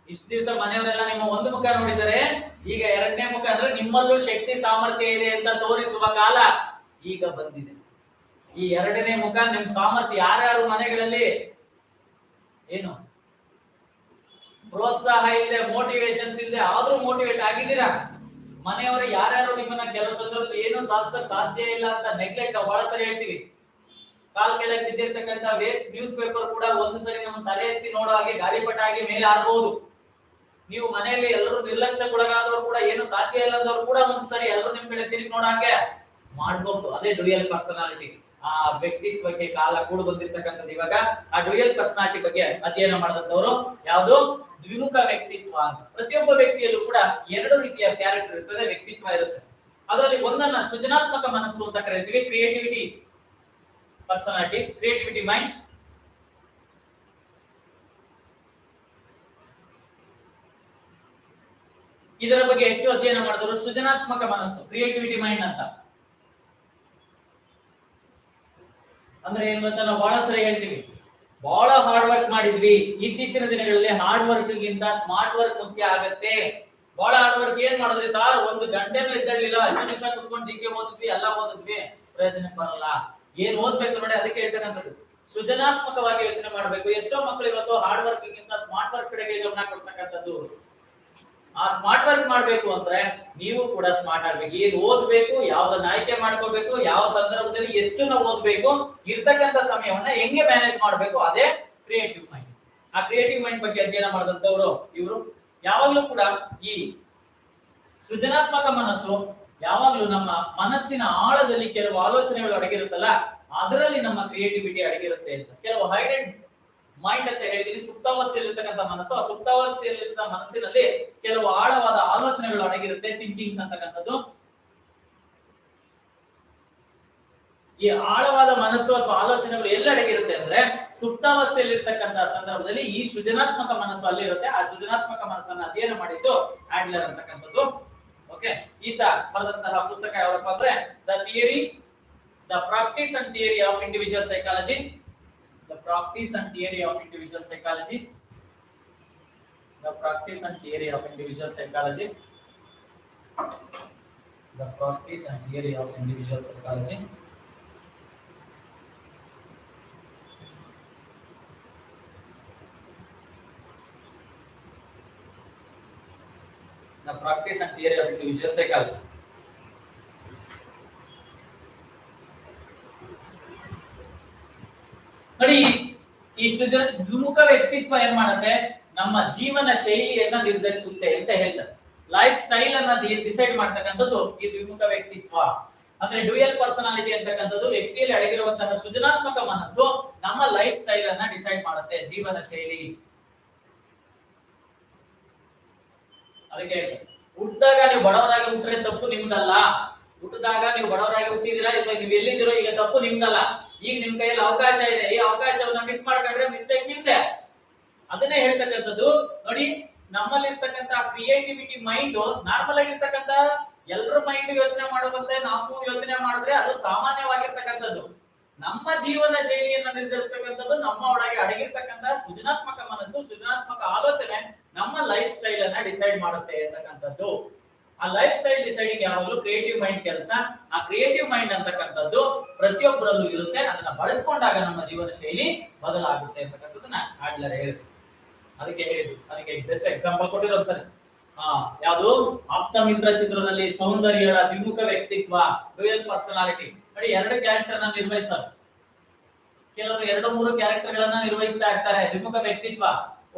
ಇಷ್ಟು ದಿವಸ ಮನೆಯವರೆಲ್ಲ ನಿಮ್ಮ ಒಂದು ಮುಖ ನೋಡಿದರೆ, ಈಗ 2ನೇ ಮುಖ ಅಂದ್ರೆ ನಿಮ್ಮಲ್ಲೂ ಶಕ್ತಿ ಸಾಮರ್ಥ್ಯ ಇದೆ ಅಂತ ತೋರಿಸುವ ಕಾಲ ಈಗ ಬಂದಿದೆ. ಈ 2ನೇ ಮುಖ ನಿಮ್ ಸಾಮರ್ಥ್ಯ. ಯಾರ್ಯಾರು ಮನೆಗಳಲ್ಲಿ ಏನು ಪ್ರೋತ್ಸಾಹ ಇಲ್ಲದೆ, ಮೋಟಿವೇಶನ್ಸ್ ಇಲ್ಲದೆ ಆದ್ರೂ ಮೋಟಿವೇಟ್ ಆಗಿದ್ದೀರಾ? ಮನೆಯವರು ಯಾರ್ಯಾರು ನಿಮ್ಮನ್ನ ಕೆಲವು ಸಂದರ್ಭದಲ್ಲಿ ಏನು ಸಾಧಿಸಕ್ ಸಾಧ್ಯ ಇಲ್ಲ ಅಂತ ನೆಗ್ಲೆಕ್ಟ್ ಬಹಳ ಸರಿ ಹೇಳ್ತೀವಿ. ಕಾಲ್ ಕೆಳಗೆ ಬಿದ್ದಿರ್ತಕ್ಕಂಥ ವೇಸ್ಟ್ ನ್ಯೂಸ್ ಪೇಪರ್ ಕೂಡ ಒಂದು ಸರಿ ನಮ್ಮ ತಲೆ ಎತ್ತಿ ನೋಡೋ ಹಾಗೆ ಗಾಳಿಪಟ ಆಗಿ ಮೇಲೆ ಹಾರಬಹುದು. ನೀವು ಮನೆಯಲ್ಲಿ ಎಲ್ಲರೂ ನಿರ್ಲಕ್ಷ್ಯಕ್ಕೊಳಗಾದವರು ಕೂಡ ಏನು ಸಾಧ್ಯ ಇಲ್ಲ ಅಂದವರು ಕೂಡ ಒಂದು ಸರಿ ಎಲ್ಲರೂ ನಿಮ್ ಕಡೆ ತಿರುಗಿ ನೋಡೋ ಹಾಗೆ ಮಾಡಬಹುದು. ಅದೇ ಡ್ಯುಯಲ್ ಪರ್ಸನಾಲಿಟಿ. ಆ ವ್ಯಕ್ತಿತ್ವಕ್ಕೆ ಕಾಲ ಕೂಡು ಬಂದಿರ್ತಕ್ಕಂಥದ್ದು. ಇವಾಗ ಆ ಡ್ಯುಯಲ್ ಪರ್ಸನಾಲಿಟಿ ಬಗ್ಗೆ ಅಧ್ಯಯನ ಮಾಡಿದಂತವರು ಯಾವುದು? ದ್ವಿಮುಖ ವ್ಯಕ್ತಿತ್ವ ಅಂತ. ಪ್ರತಿಯೊಬ್ಬ ವ್ಯಕ್ತಿಯಲ್ಲೂ ಕೂಡ 2 ರೀತಿಯ ಕ್ಯಾರೆಕ್ಟರ್ ಇರ್ತದೆ, ವ್ಯಕ್ತಿತ್ವ ಇರುತ್ತೆ. ಅದರಲ್ಲಿ ಒಂದನ್ನ ಸೃಜನಾತ್ಮಕ ಮನಸ್ಸು ಅಂತ ಕರೀತೀವಿ, ಕ್ರಿಯೇಟಿವಿಟಿ ಪರ್ಸನಾಲಿಟಿ, ಕ್ರಿಯೇಟಿವಿಟಿ ಮೈಂಡ್. ಇದರ ಬಗ್ಗೆ ಹೆಚ್ಚು ಅಧ್ಯಯನ ಮಾಡಿದವರು ಸೃಜನಾತ್ಮಕ ಮನಸ್ಸು, ಕ್ರಿಯೇಟಿವಿಟಿ ಮೈಂಡ್ ಅಂತ. ಅಂದ್ರೆ ಏನು ಅಂತ ನಾವು ಬಹಳ ಸರಿ ಹೇಳ್ತೀವಿ, ಬಹಳ ಹಾರ್ಡ್ ವರ್ಕ್ ಮಾಡಿದ್ವಿ. ಇತ್ತೀಚಿನ ದಿನಗಳಲ್ಲಿ ಹಾರ್ಡ್ ವರ್ಕ್ ಗಿಂತ ಸ್ಮಾರ್ಟ್ ವರ್ಕ್ ಮುಖ್ಯ ಆಗತ್ತೆ. ಬಹಳ ಹಾರ್ಡ್ ವರ್ಕ್ ಏನ್ ಮಾಡಿದ್ರಿ ಸರ್? 1 ಗಂಟೆನೂ ಇದ್ದಲ್ಲಿಲ್ಲ, ಅಷ್ಟು ದಿವಸ ಕುತ್ಕೊಂಡು ಜಿಕೆ ಓದಿದ್ವಿ, ಎಲ್ಲ ಓದಿದ್ವಿ, ಪ್ರಯೋಜನಕ್ಕೆ ಬರಲ್ಲ. ಏನ್ ಓದ್ಬೇಕು ನೋಡಿ, ಅದಕ್ಕೆ ಹೇಳ್ತಕ್ಕಂಥದ್ದು ಸೃಜನಾತ್ಮಕವಾಗಿ ಯೋಚನೆ ಮಾಡಬೇಕು. ಎಷ್ಟೋ ಮಕ್ಕಳು ಇವತ್ತು ಹಾರ್ಡ್ ವರ್ಕ್ ಗಿಂತ ಸ್ಮಾರ್ಟ್ ವರ್ಕ್ ಕಡೆಗೆ ಗಮನ ಕೊಡ್ತಕ್ಕಂಥದ್ದು. ಆ ಸ್ಮಾರ್ಟ್ ವರ್ಕ್ ಮಾಡ್ಬೇಕು ಅಂದ್ರೆ ನೀವು ಕೂಡ ಸ್ಮಾರ್ಟ್ ಆಗ್ಬೇಕು. ಏನ್ ಓದ್ಬೇಕು, ಯಾವ್ದನ್ನ ಆಯ್ಕೆ ಮಾಡ್ಕೋಬೇಕು, ಯಾವ ಸಂದರ್ಭದಲ್ಲಿ ಎಷ್ಟು ನಾವು ಓದ್ಬೇಕು, ಇರ್ತಕ್ಕಂಥ ಸಮಯವನ್ನ ಹೆಂಗೆ ಮ್ಯಾನೇಜ್ ಮಾಡ್ಬೇಕು, ಅದೇ ಕ್ರಿಯೇಟಿವ್ ಮೈಂಡ್. ಆ ಕ್ರಿಯೇಟಿವ್ ಮೈಂಡ್ ಬಗ್ಗೆ ಅಧ್ಯಯನ ಮಾಡಿದಂತವ್ರು ಇವರು. ಯಾವಾಗ್ಲೂ ಕೂಡ ಈ ಸೃಜನಾತ್ಮಕ ಮನಸ್ಸು ಯಾವಾಗ್ಲೂ ನಮ್ಮ ಮನಸ್ಸಿನ ಆಳದಲ್ಲಿ ಕೆಲವು ಆಲೋಚನೆಗಳು ಅಡಗಿರುತ್ತಲ್ಲ, ಅದರಲ್ಲಿ ನಮ್ಮ ಕ್ರಿಯೇಟಿವಿಟಿ ಅಡಗಿರುತ್ತೆ ಅಂತ. ಕೆಲವು ಹೈಡೆಡ್ ಮೈಂಡ್ ಅಂತ ಹೇಳಿದೀನಿ, ಸುಪ್ತಾವಸ್ಥೆಯಲ್ಲಿರ್ತಕ್ಕಂಥ ಮನಸ್ಸು. ಆ ಸುಪ್ತಾವಸ್ಥೆಯಲ್ಲಿರ್ತಕ್ಕಂಥ ಮನಸ್ಸಿನಲ್ಲಿ ಕೆಲವು ಆಳವಾದ ಆಲೋಚನೆಗಳು ಅಡಗಿರುತ್ತೆ, ಥಿಂಕಿಂಗ್ಸ್ ಅಂತಕ್ಕಂಥದ್ದು. ಈ ಆಳವಾದ ಮನಸ್ಸು ಅಥವಾ ಆಲೋಚನೆಗಳು ಎಲ್ಲ ಅಡಗಿರುತ್ತೆ ಅಂದ್ರೆ ಸುಪ್ತಾವಸ್ಥೆಯಲ್ಲಿರ್ತಕ್ಕಂಥ ಸಂದರ್ಭದಲ್ಲಿ ಈ ಸೃಜನಾತ್ಮಕ ಮನಸ್ಸು ಅಲ್ಲಿರುತ್ತೆ. ಆ ಸೃಜನಾತ್ಮಕ ಮನಸ್ಸನ್ನ ಅಧ್ಯಯನ ಮಾಡಿದ್ದು ಆಡ್ಲರ್ ಅಂತಕ್ಕಂಥದ್ದು. ಓಕೆ, ಈತ ಬರೆದಂತಹ ಪುಸ್ತಕ ಯಾವಪ್ಪ ಅಂದ್ರೆ the practice and theory of individual psychology. The practice and theory of individual psychology. The practice and theory of individual psychology. The practice and theory of individual psychology. The practice and theory of individual psychology. ನೋಡಿ, ಈ ದ್ವಿಮುಖ ವ್ಯಕ್ತಿತ್ವ ಏನ್ ಮಾಡುತ್ತೆ, ನಮ್ಮ ಜೀವನ ಶೈಲಿಯನ್ನ ನಿರ್ಧರಿಸುತ್ತೆ ಅಂತ ಹೇಳ್ತಾರೆ. ಲೈಫ್ ಸ್ಟೈಲ್ ಅನ್ನ ಡಿಸೈಡ್ ಮಾಡ್ತಕ್ಕಂಥದ್ದು ಈ ದ್ವಿಮುಖ ವ್ಯಕ್ತಿತ್ವ. ಅಂದ್ರೆ ಡ್ಯುಯಲ್ ಪರ್ಸನಾಲಿಟಿ ಅಂತಕ್ಕಂಥದ್ದು ವ್ಯಕ್ತಿಯಲ್ಲಿ ಅಡಗಿರುವಂತಹ ಸೃಜನಾತ್ಮಕ ಮನಸ್ಸು ನಮ್ಮ ಲೈಫ್ ಸ್ಟೈಲ್ ಅನ್ನ ಡಿಸೈಡ್ ಮಾಡುತ್ತೆ, ಜೀವನ ಶೈಲಿ. ಅದಕ್ಕೆ ಹೇಳ್ತಾರೆ, ಹುಟ್ಟಿದಾಗ ನೀವು ಬಡವರಾಗಿ ಹುಟ್ಟರೆ ತಪ್ಪು ನಿಮ್ದಲ್ಲ. ಹುಟ್ಟಿದಾಗ ನೀವು ಬಡವರಾಗಿ ಹುಟ್ಟಿದಿರಾ, ಇಲ್ಲ ನೀವು ಎಲ್ಲಿದ್ದೀರೋ ಈಗ ತಪ್ಪು ನಿಮ್ದಲ್ಲ. ಈಗ ನಿಮ್ ಕೈಯಲ್ಲಿ ಅವಕಾಶ ಇದೆ, ಈ ಅವಕಾಶವನ್ನ ಮಿಸ್ ಮಾಡ್ಕೊಂಡ್ರೆ ಮಿಸ್ಟೇಕ್ ನಿಮ್ದೆ. ಅದನ್ನೇ ಹೇಳ್ತಕ್ಕಂಥದ್ದು. ನೋಡಿ, ನಮ್ಮಲ್ಲಿರ್ತಕ್ಕಂಥ ಕ್ರಿಯೇಟಿವಿಟಿ ಮೈಂಡ್ ನಾರ್ಮಲ್ ಆಗಿರ್ತಕ್ಕಂಥ ಎಲ್ಲರ ಮೈಂಡ್ ಯೋಚನೆ ಮಾಡುವಂತೆ ನಾವು ಯೋಚನೆ ಮಾಡಿದ್ರೆ ಅದು ಸಾಮಾನ್ಯವಾಗಿರ್ತಕ್ಕಂಥದ್ದು. ನಮ್ಮ ಜೀವನ ಶೈಲಿಯನ್ನ ನಿರ್ಧರಿಸತಕ್ಕಂಥದ್ದು ನಮ್ಮ ಒಳಗೆ ಅಡಗಿರ್ತಕ್ಕಂಥ ಸೃಜನಾತ್ಮಕ ಮನಸ್ಸು, ಸೃಜನಾತ್ಮಕ ಆಲೋಚನೆ ನಮ್ಮ ಲೈಫ್ ಸ್ಟೈಲ್ ಅನ್ನ ಡಿಸೈಡ್ ಮಾಡುತ್ತೆ ಅಂತಕ್ಕಂಥದ್ದು. ಆ ಲೈಫ್ ಸ್ಟೈಲ್ ಡಿಸೈಡಿಂಗ್ ಯಾವಾಗಲೂ ಕ್ರಿಯೇಟಿವ್ ಮೈಂಡ್ ಕೆಲಸ. ಆ ಕ್ರಿಯೇಟಿವ್ ಮೈಂಡ್ ಅಂತಕ್ಕಂಥದ್ದು ಪ್ರತಿಯೊಬ್ಬರಲ್ಲೂ ಇರುತ್ತೆ. ಅದನ್ನ ಬಳಸ್ಕೊಂಡಾಗ ನಮ್ಮ ಜೀವನ ಶೈಲಿ ಬದಲಾಗುತ್ತೆ ಅಂತಕ್ಕಂಥದ್ದನ್ನ ಆಡ್ಲರ್ ಹೇಳಿದ್ರು. ಅದಕ್ಕೆ ಬೆಸ್ಟ್ ಎಕ್ಸಾಂಪಲ್ ಕೊಟ್ಟಿರೋದು ಸರಿ. ಯಾವುದು ಆಪ್ತ ಮಿತ್ರ ಚಿತ್ರದಲ್ಲಿ ಸೌಂದರ್ಯಳ ದ್ವಿಮುಖ ವ್ಯಕ್ತಿತ್ವ, ಡ್ಯುಯಲ್ ಪರ್ಸನಾಲಿಟಿ. ನೋಡಿ, 2 ಕ್ಯಾರೆಕ್ಟರ್ ನ ನಿರ್ವಹಿಸ್ತಾರೆ. ಕೆಲವರು 2-3 ಕ್ಯಾರೆಕ್ಟರ್ ಗಳನ್ನ ನಿರ್ವಹಿಸ್ತಾ ಇರ್ತಾರೆ. ದ್ವಿಮುಖ ವ್ಯಕ್ತಿತ್ವ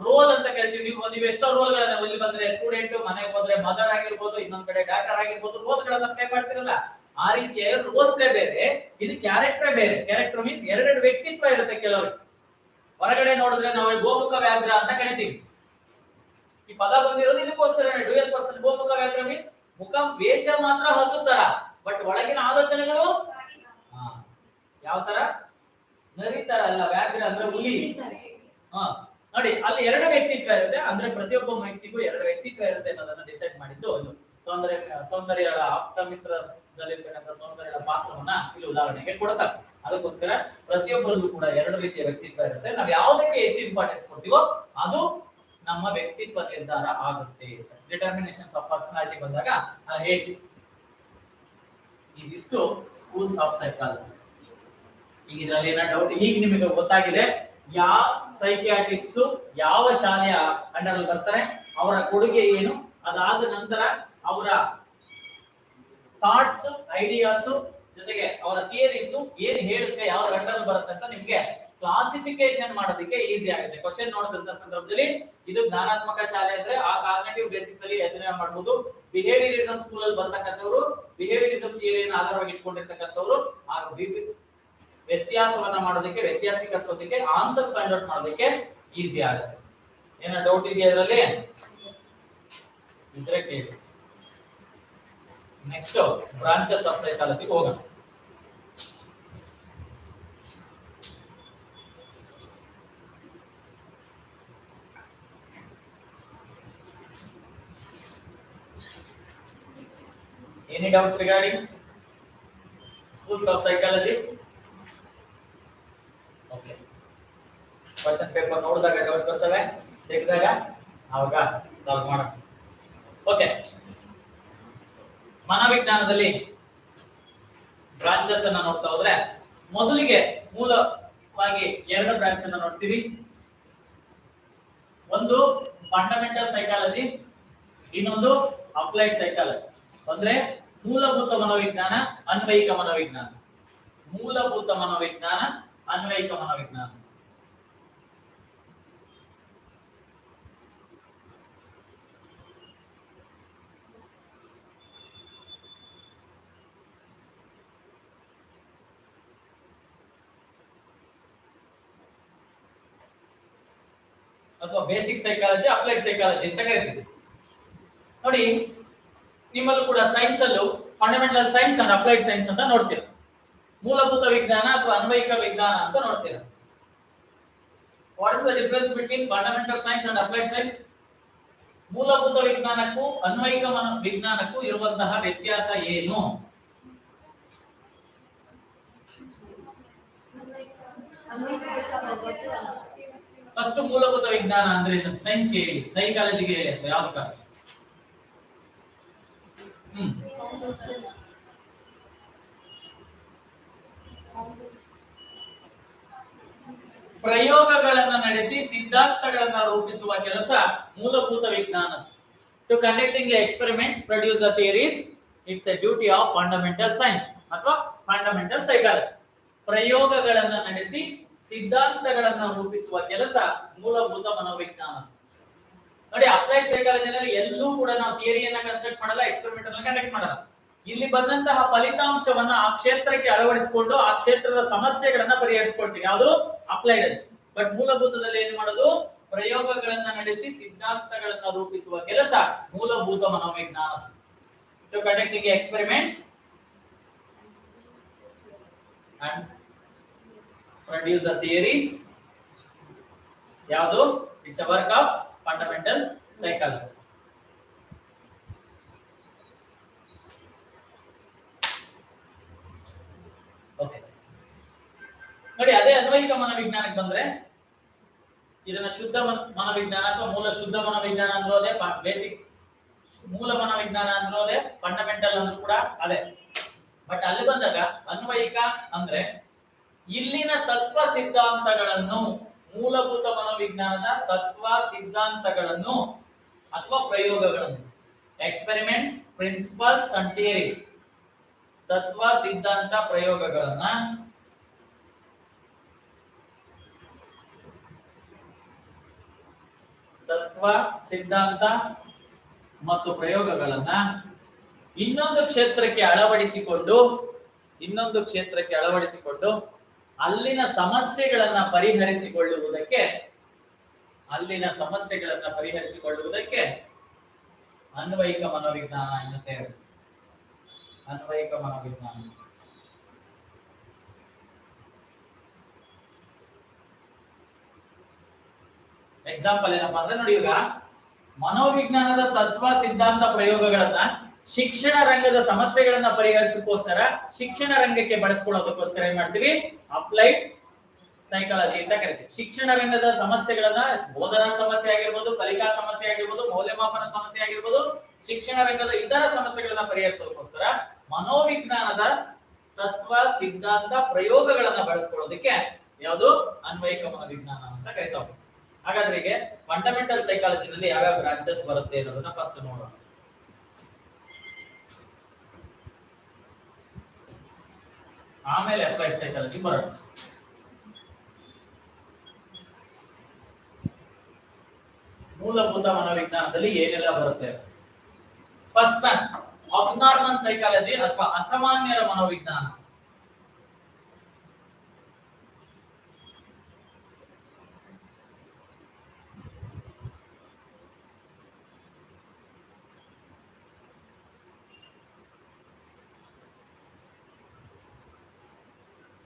ರೋಲ್ ಅಂತ ಕರಿತೀವಿ. ನೀವು ಎಷ್ಟೋ ರೋಲ್ ಗಳನ್ನ, ಇಲ್ಲಿ ಬಂದ್ರೆ ಸ್ಟೂಡೆಂಟ್, ಮನೆಗೆ ಹೋದ್ರೆ ಮದರ್ ಆಗಿರ್ಬೋದು, ಇನ್ನೊಂದ್ ಕಡೆ ಡಾಕ್ಟರ್ ಆಗಿರ್ಬೋದು, ರೋಲ್ ಗಳನ್ನ ಪ್ಲೇ ಮಾಡ್ತಿರಲ್ಲ. ಆ ರೀತಿಯ ರೋಲ್ ಪ್ಲೇ ಬೇರೆ, ಇದು ಕ್ಯಾರೆಕ್ಟರ್ ಬೇರೆ. ಕ್ಯಾರೆಕ್ಟರ್ ಮೀನ್ಸ್ 2 ವ್ಯಕ್ತಿತ್ವ ಇರುತ್ತೆ ಕೆಲವರು. ಹೊರಗಡೆ ನೋಡಿದ್ರೆ ನಾವು ಗೋಮುಖ ವ್ಯಾಘ್ರ ಅಂತ ಕರಿತೀವಿ. ಈ ಪದ ಬಂದಿರೋದು ಇದಕ್ಕೋಸ್ಕರ. ಡ್ಯುಯಲ್ ಪರ್ಸನ್ ಗೋಮುಖ ವ್ಯಾಘ್ರ ಮೀನ್ಸ್ ಮುಖ ವೇಷ ಮಾತ್ರ ಹೊಸತರ, ಬಟ್ ಒಳಗಿನ ಆಲೋಚನೆಗಳು ಯಾವ ತರ, ನರಿ ತರ ಅಲ್ಲ. ವ್ಯಾಘ್ರ ಅಂದ್ರೆ ಹುಲಿ. ನೋಡಿ, ಅಲ್ಲಿ 2 ವ್ಯಕ್ತಿತ್ವ ಇರುತ್ತೆ. ಅಂದ್ರೆ ಪ್ರತಿಯೊಬ್ಬ ವ್ಯಕ್ತಿಗೂ 2 ವ್ಯಕ್ತಿತ್ವ ಇರುತ್ತೆ ಅನ್ನೋದನ್ನ ಡಿಸೈಡ್ ಮಾಡಿದ್ದು ಒಂದು ಸೌಂದರ್ಯಳ ಆಪ್ತ ಮಿತ್ರದಲ್ಲಿರ್ತಕ್ಕಂಥ ಸೌಂದರ್ಯಳ ಪಾತ್ರವನ್ನ ಇಲ್ಲಿ ಉದಾಹರಣೆಗೆ ಕೊಡ್ತಾರೆ. ಅದಕ್ಕೋಸ್ಕರ ಪ್ರತಿಯೊಬ್ಬರಲ್ಲೂ ಕೂಡ 2 ರೀತಿಯ ವ್ಯಕ್ತಿತ್ವ ಇರುತ್ತೆ. ನಾವು ಯಾವುದಕ್ಕೆ ಹೆಚ್ಚು ಇಂಪಾರ್ಟೆನ್ಸ್ ಕೊಡ್ತೀವೋ ಅದು ನಮ್ಮ ವ್ಯಕ್ತಿತ್ವ ನಿರ್ಧಾರ ಆಗುತ್ತೆ. ಡಿಟರ್ಮಿನೇಷನ್ಸ್ ಆಫ್ ಪರ್ಸನಾಲಿಟಿ ಬಂದಾಗ ಹೇಳಿ, ಇದಿಷ್ಟು ಸ್ಕೂಲ್ಸ್ ಆಫ್ ಸೈಕಾಲಜಿ. ಈಗ ಇದರಲ್ಲಿ ಏನೋ ಡೌಟ್, ಈಗ ನಿಮಗೆ ಗೊತ್ತಾಗಿದೆ ಯಾವ ಸೈಕಿಯಾಟ್ರಿಸ್ಟ್ ಯಾವ ಶಾಲೆಯ ಅಂಡರ್ ಅಲ್ಲಿ ಬರ್ತಾರೆ, ಅವರ ಕೊಡುಗೆ ಏನು, ಅದಾದ ನಂತರ ಅವರ ಥಾಟ್ಸ್, ಐಡಿಯಾಸ್ ಜೊತೆಗೆ ಅವರ ಥಿಯರೀಸ್ ಏನ್ ಹೇಳುತ್ತೆ, ಯಾವ ಅಂಡರ್ ಬರುತ್ತೆ ಅಂತ ನಿಮ್ಗೆ ಕ್ಲಾಸಿಫಿಕೇಶನ್ ಮಾಡೋದಕ್ಕೆ ಈಸಿ ಆಗುತ್ತೆ. ಕ್ವಶನ್ ನೋಡಿದಂತ ಸಂದರ್ಭದಲ್ಲಿ ಇದು ಜ್ಞಾನಾತ್ಮಕ ಶಾಲೆ ಅಂದ್ರೆ ಆ ಕಾಗ್ನಿಟಿವ್ ಬೇಸಿಸ್ ಅಲ್ಲಿ ಅಧ್ಯಯನ ಮಾಡಬಹುದು. ಬಿಹೇವಿಯರಿಸಂ ಸ್ಕೂಲ್ ಅಲ್ಲಿ ಬರ್ತಕ್ಕಂಥವ್ರು ಬಿಹೇವಿಯರಿಸಂ ಥಿಯರಿಯನ್ನು ಆಧಾರವಾಗಿ ಇಟ್ಕೊಂಡಿರ್ತಕ್ಕಂಥವ್ರು ಆ ವ್ಯತ್ಯಾಸವನ್ನ ಮಾಡೋದಕ್ಕೆ, ವ್ಯತ್ಯಾಸೀಕರಿಸೋದಕ್ಕೆ, ಆನ್ಸರ್ಸ್ ಫೈಂಡ್ ಔಟ್ ಮಾಡೋದಕ್ಕೆ ಈಸಿ ಆಗುತ್ತೆ. ಏನೋ ಡೌಟ್ ಇದೆಯಾ ಇದರಲ್ಲಿ? ಇದ್ರೆ ಕೇಳಿ. ನೆಕ್ಸ್ಟ್ ಬ್ರಾಂಚಸ್ ಆಫ್ ಸೈಕಾಲಜಿ ಹೋಗೋಣ. Any doubts regarding schools of psychology? Okay. Question paper ನೋಡಿದಾಗ ಡೌಟ್ ಬರ್ತವೆ, ತೆಗೆದಾಗ ಆವಾಗ ಸಾಲ್ವ್ ಮಾಡೋಣ. ಓಕೆ, ಮನೋವಿಜ್ಞಾನದಲ್ಲಿ ಬ್ರಾಂಚಸ್ ಅನ್ನ ನೋಡ್ತಾ ಹೋದ್ರೆ ಮೊದಲಿಗೆ ಮೂಲವಾಗಿ 2 ಬ್ರಾಂಚ್ ಅನ್ನ ನೋಡ್ತೀವಿ. ಒಂದು ಫಂಡಮೆಂಟಲ್ ಸೈಕಾಲಜಿ, ಇನ್ನೊಂದು ಅಪ್ಲೈಡ್ ಸೈಕಾಲಜಿ. ಅಂದ್ರೆ ಮೂಲಭೂತ ಮನೋವಿಜ್ಞಾನ, ಅನ್ವಯಿಕ ಮನೋವಿಜ್ಞಾನ. ಮೂಲಭೂತ ಮನೋವಿಜ್ಞಾನ, ಅನ್ವಯಿಕ ಮನೋವಿಜ್ಞಾನ. ಅಥವಾ ಬೇಸಿಕ್ ಸೈಕಾಲಜಿ, ಅಪ್ಲೈಡ್ ಸೈಕಾಲಜಿ ಅಂತ ಕರಿತೀವಿ. ನೋಡಿ, ನಿಮ್ಮಲ್ಲೂ ಕೂಡ ಸೈನ್ಸ್ ಅಲ್ಲೂ fundamental science and applied science ಅಂತ ನೋಡ್ತೀರಾ. ಮೂಲಭೂತ ವಿಜ್ಞಾನ ಅಥವಾ ಅನ್ವಯಿಕ ವಿಜ್ಞಾನ ಅಂತ ನೋಡ್ತೀರಾ. What is the difference between fundamental science and applied science? ಮೂಲಭೂತ ವಿಜ್ಞಾನಕ್ಕೂ ಅನ್ವಯಿಕ ವಿಜ್ಞಾನಕ್ಕೂ ಇರುವಂತಹ ವ್ಯತ್ಯಾಸ ಏನು? ಫಸ್ಟ್ ಮೂಲಭೂತ ವಿಜ್ಞಾನ ಅಂದ್ರೆ ಸೈನ್ಸ್ಗೆ ಹೇಳಿ, ಸೈಕಾಲಜಿಗೆ ಹೇಳಿ, ಅಥವಾ ಯಾವ್ದಕ್ಕ? ಹ್ಮ್ ಪ್ರಯೋಗಗಳನ್ನು ನಡೆಸಿ ಸಿದ್ಧಾಂತಗಳನ್ನು ರೂಪಿಸುವ ಕೆಲಸ ಮೂಲಭೂತ ವಿಜ್ಞಾನ. To conducting experiments produce the theories it's a duty of fundamental science ಅಥವಾ ಫಂಡಮೆಂಟಲ್ ಸೈಕಾಲಜಿ. ಪ್ರಯೋಗಗಳನ್ನು ನಡೆಸಿ ಸಿದ್ಧಾಂತಗಳನ್ನು ರೂಪಿಸುವ ಕೆಲಸ ಮೂಲಭೂತ ಮನೋವಿಜ್ಞಾನ. ನೋಡಿ, ಅಪ್ಲೈಡ್ ಸೈಕಾಲಜಿನಲ್ಲಿ ಎಲ್ಲೂ ಕೂಡ ನಾವು ಥಿಯರಿಯನ್ನ ಕನ್ಸ್ಟ್ರಕ್ಟ್ ಮಾಡಲ್ಲ, ಎಕ್ಸ್ಪೆರಿಮೆಂಟ್ ಅನ್ನ ಕಂಡಕ್ಟ್ ಮಾಡಲ್ಲ. ಇಲ್ಲಿ ಬಂದಂತಹ ಫಲಿತಾಂಶವನ್ನ ಆ ಕ್ಷೇತ್ರಕ್ಕೆ ಅಳವಡಿಸಿಕೊಂಡು ಆ ಕ್ಷೇತ್ರದ ಸಮಸ್ಯೆಗಳನ್ನ ಪರಿಹರಿಸಿಕೊಳ್ತೀವಿ, ಯಾವುದು ಅಪ್ಲೈಡ್ ಅಲ್ಲಿ. ಬಟ್ ಮೂಲಭೂತದಲ್ಲಿ ಏನು ಮಾಡೋದು? ಪ್ರಯೋಗಗಳನ್ನ ನಡೆಸಿ ಸಿದ್ಧಾಂತಗಳನ್ನ ರೂಪಿಸುವ ಕೆಲಸ ಮೂಲಭೂತ ಮನೋವಿಜ್ಞಾನ. To conducting experiments and produce the theories, ಯಾವುದು? It's a work of fundamental psychology. Okay, ನೋಡಿ, ಅದೇ ಅನ್ವಯಿಕ ಮನೋವಿಜ್ಞಾನಕ್ಕೆ ಬಂದ್ರೆ ಇದನ್ನ ಶುದ್ಧ ಮನೋವಿಜ್ಞಾನ ಅಥವಾ ಮೂಲ ಶುದ್ಧ ಮನೋವಿಜ್ಞಾನ ಅಂದ್ರೂ ಅದೇ, ಬೇಸಿಕ್ ಮೂಲ ಮನೋವಿಜ್ಞಾನ ಅಂದ್ರೂ ಅದೇ, ಫಂಡಮೆಂಟಲ್ ಅಂದ್ರೂ ಕೂಡ ಅದೇ. ಬಟ್ ಅಲ್ಲಿ ಬಂದಾಗ ಅನ್ವಯಿಕ ಅಂದ್ರೆ ಇಲ್ಲಿನ ತತ್ವ ಸಿದ್ಧಾಂತಗಳನ್ನು, ಮೂಲಭೂತ ಮನೋವಿಜ್ಞಾನದ ತತ್ವ ಸಿದ್ಧಾಂತಗಳನ್ನು ಅಥವಾ ಪ್ರಯೋಗಗಳನ್ನು, ಎಕ್ಸ್ಪೆರಿಮೆಂಟ್ಸ್, ಪ್ರಿನ್ಸಿಪಲ್ಸ್ ಅಂಡ್ ಥಿಯರೀಸ್, ತತ್ವ ಸಿದ್ಧಾಂತ ಪ್ರಯೋಗಗಳನ್ನ ತತ್ವ ಸಿದ್ಧಾಂತ ಮತ್ತು ಪ್ರಯೋಗಗಳನ್ನ ಇನ್ನೊಂದು ಕ್ಷೇತ್ರಕ್ಕೆ ಅಳವಡಿಸಿಕೊಂಡು ಅಲ್ಲಿನ ಸಮಸ್ಯೆಗಳನ್ನ ಪರಿಹರಿಸಿಕೊಳ್ಳುವುದಕ್ಕೆ ಅನ್ವಯಿಕ ಮನೋವಿಜ್ಞಾನ ಎನ್ನುತ್ತೆ. ಅನ್ವಯಿಕ ಮನೋವಿಜ್ಞಾನ. ಎಕ್ಸಾಂಪಲ್ ಏನಪ್ಪಾ ಅಂದ್ರೆ, ನೋಡಿ, ಈಗ ಮನೋವಿಜ್ಞಾನದ ತತ್ವ ಸಿದ್ಧಾಂತ ಪ್ರಯೋಗಗಳನ್ನ ಶಿಕ್ಷಣ ರಂಗದ ಸಮಸ್ಯೆಗಳನ್ನ ಪರಿಹರಿಸೋಕೋಸ್ಕರ, ಶಿಕ್ಷಣ ರಂಗಕ್ಕೆ ಬಳಸ್ಕೊಳ್ಳೋದಕ್ಕೋಸ್ಕರ ಏನ್ ಮಾಡ್ತೀವಿ? ಅಪ್ಲೈಡ್ ಸೈಕಾಲಜಿ ಅಂತ ಕರಿತೀವಿ. ಶಿಕ್ಷಣ ರಂಗದ ಸಮಸ್ಯೆಗಳನ್ನ, ಬೋಧನಾ ಸಮಸ್ಯೆ ಆಗಿರ್ಬೋದು, ಕಲಿಕಾ ಸಮಸ್ಯೆ ಆಗಿರ್ಬೋದು, ಮೌಲ್ಯಮಾಪನ ಸಮಸ್ಯೆ ಆಗಿರ್ಬೋದು, ಶಿಕ್ಷಣ ರಂಗದ ಇತರ ಸಮಸ್ಯೆಗಳನ್ನ ಪರಿಹರಿಸೋದಕ್ಕೋಸ್ಕರ ಮನೋವಿಜ್ಞಾನದ ತತ್ವ ಸಿದ್ಧಾಂತ ಪ್ರಯೋಗಗಳನ್ನ ಬಳಸ್ಕೊಳ್ಳೋದಕ್ಕೆ ಯಾವುದು? ಅನ್ವಯಿಕ ಮನೋವಿಜ್ಞಾನ ಅಂತ ಕರಿತಾವೆ. ಹಾಗಾದ್ರೆ ಈಗ ಫಂಡಮೆಂಟಲ್ ಸೈಕಾಲಜಿನಲ್ಲಿ ಯಾವ್ಯಾವ ಬ್ರಾಂಚಸ್ ಬರುತ್ತೆ ಅನ್ನೋದನ್ನ ಫಸ್ಟ್ ನೋಡೋಣ. ಆಮೇಲೆ ಅಪ್ಲೈಡ್ ಸೈಕಾಲಜಿ ಬರೋಣ. ಮೂಲಭೂತ ಮನೋವಿಜ್ಞಾನದಲ್ಲಿ ಏನೆಲ್ಲ ಬರುತ್ತೆ? ಫಸ್ಟ್ ಒನ್, ಅಬ್ನಾರ್ಮಲ್ ಸೈಕಾಲಜಿ ಅಥವಾ ಅಸಾಮಾನ್ಯರ ಮನೋವಿಜ್ಞಾನ.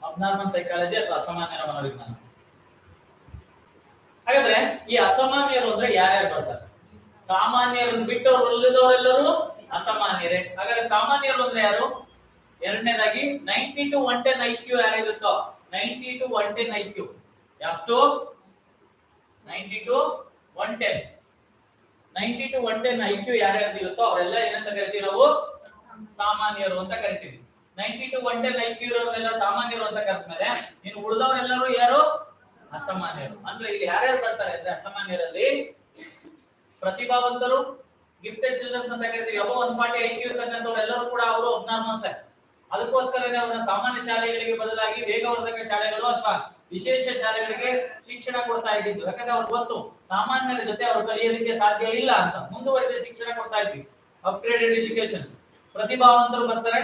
ಅಬ್ನಾರ್ಮಲ್ ಸೈಕಾಲಜಿ ಅಥವಾ ಅಸಾಮಾನ್ಯರ ಮನೋವಿಜ್ಞಾನ. ಹಾಗಾದ್ರೆ ಈ ಅಸಾಮಾನ್ಯರು ಅಂದ್ರೆ ಯಾರ್ಯಾರು ಬರ್ತಾರೆ? ಸಾಮಾನ್ಯರನ್ನು ಬಿಟ್ಟು ಉಳಿದವರೆಲ್ಲರೂ ಅಸಾಮಾನ್ಯರೇ. ಹಾಗಾದ್ರೆ ಸಾಮಾನ್ಯರು ಅಂದ್ರೆ ಯಾರು? ಎರಡನೇದಾಗಿ 90 to 110 IQ ಯಾರಿರುತ್ತೋ, 90 to 110 IQ ಎಷ್ಟು? 90 to 110 IQ ಯಾರ್ಯಾರು ಇರುತ್ತೋ ಅವರೆಲ್ಲ ಏನಂತ ಕರಿತೀವಿ ನಾವು? ಸಾಮಾನ್ಯರು ಅಂತ ಕರಿತೀವಿ. 90 to 110 IQ ಇರೋರೆಲ್ಲ ಸಾಮಾನ್ಯರು ಅಂತ ಕರೆದ್ಮೇಲೆ ಇನ್ನು ಉಳಿದವರೆಲ್ಲರೂ ಯಾರು? ಅಸಾಮಾನ್ಯರು. ಅಂದ್ರೆ ಇಲ್ಲಿ ಯಾರ್ಯಾರು ಬರ್ತಾರೆ ಅಂದ್ರೆ ಅಸಾಮಾನ್ಯರಲ್ಲಿ ಪ್ರತಿಭಾವಂತರು, ಗಿಫ್ಟೆಡ್ ಚಿಲ್ಡ್ರನ್ಸ್ ಅಂತ ಕರಿತೀವಿ. ಅಬೋ 140 IQ ಇರ್ತಕ್ಕಂಥವರೆಲ್ಲರೂ ಕೂಡ ಅವರು ಅಬ್ನಾರ್ಮಲ್ಸ್. ಅದಕ್ಕೋಸ್ಕರನೇ ಅವರ ಸಾಮಾನ್ಯ ಶಾಲೆಗಳಿಗೆ ಬದಲಾಗಿ ವೇಗವರ್ಧಕ ಶಾಲೆಗಳು ಅಥವಾ ವಿಶೇಷ ಶಾಲೆಗಳಿಗೆ ಶಿಕ್ಷಣ ಕೊಡ್ತಾ ಇದ್ದಿದ್ದು. ಯಾಕಂದ್ರೆ ಅವ್ರಿಗೆ ಗೊತ್ತು ಸಾಮಾನ್ಯರ ಜೊತೆ ಅವರು ಕಲಿಯೋದಕ್ಕೆ ಸಾಧ್ಯ ಇಲ್ಲ ಅಂತ, ಮುಂದುವರಿದ ಶಿಕ್ಷಣ ಕೊಡ್ತಾ ಇದ್ವಿ, ಅಪ್ಗ್ರೇಡೆಡ್ ಎಜುಕೇಶನ್. ಪ್ರತಿಭಾವಂತರು ಬರ್ತಾರೆ.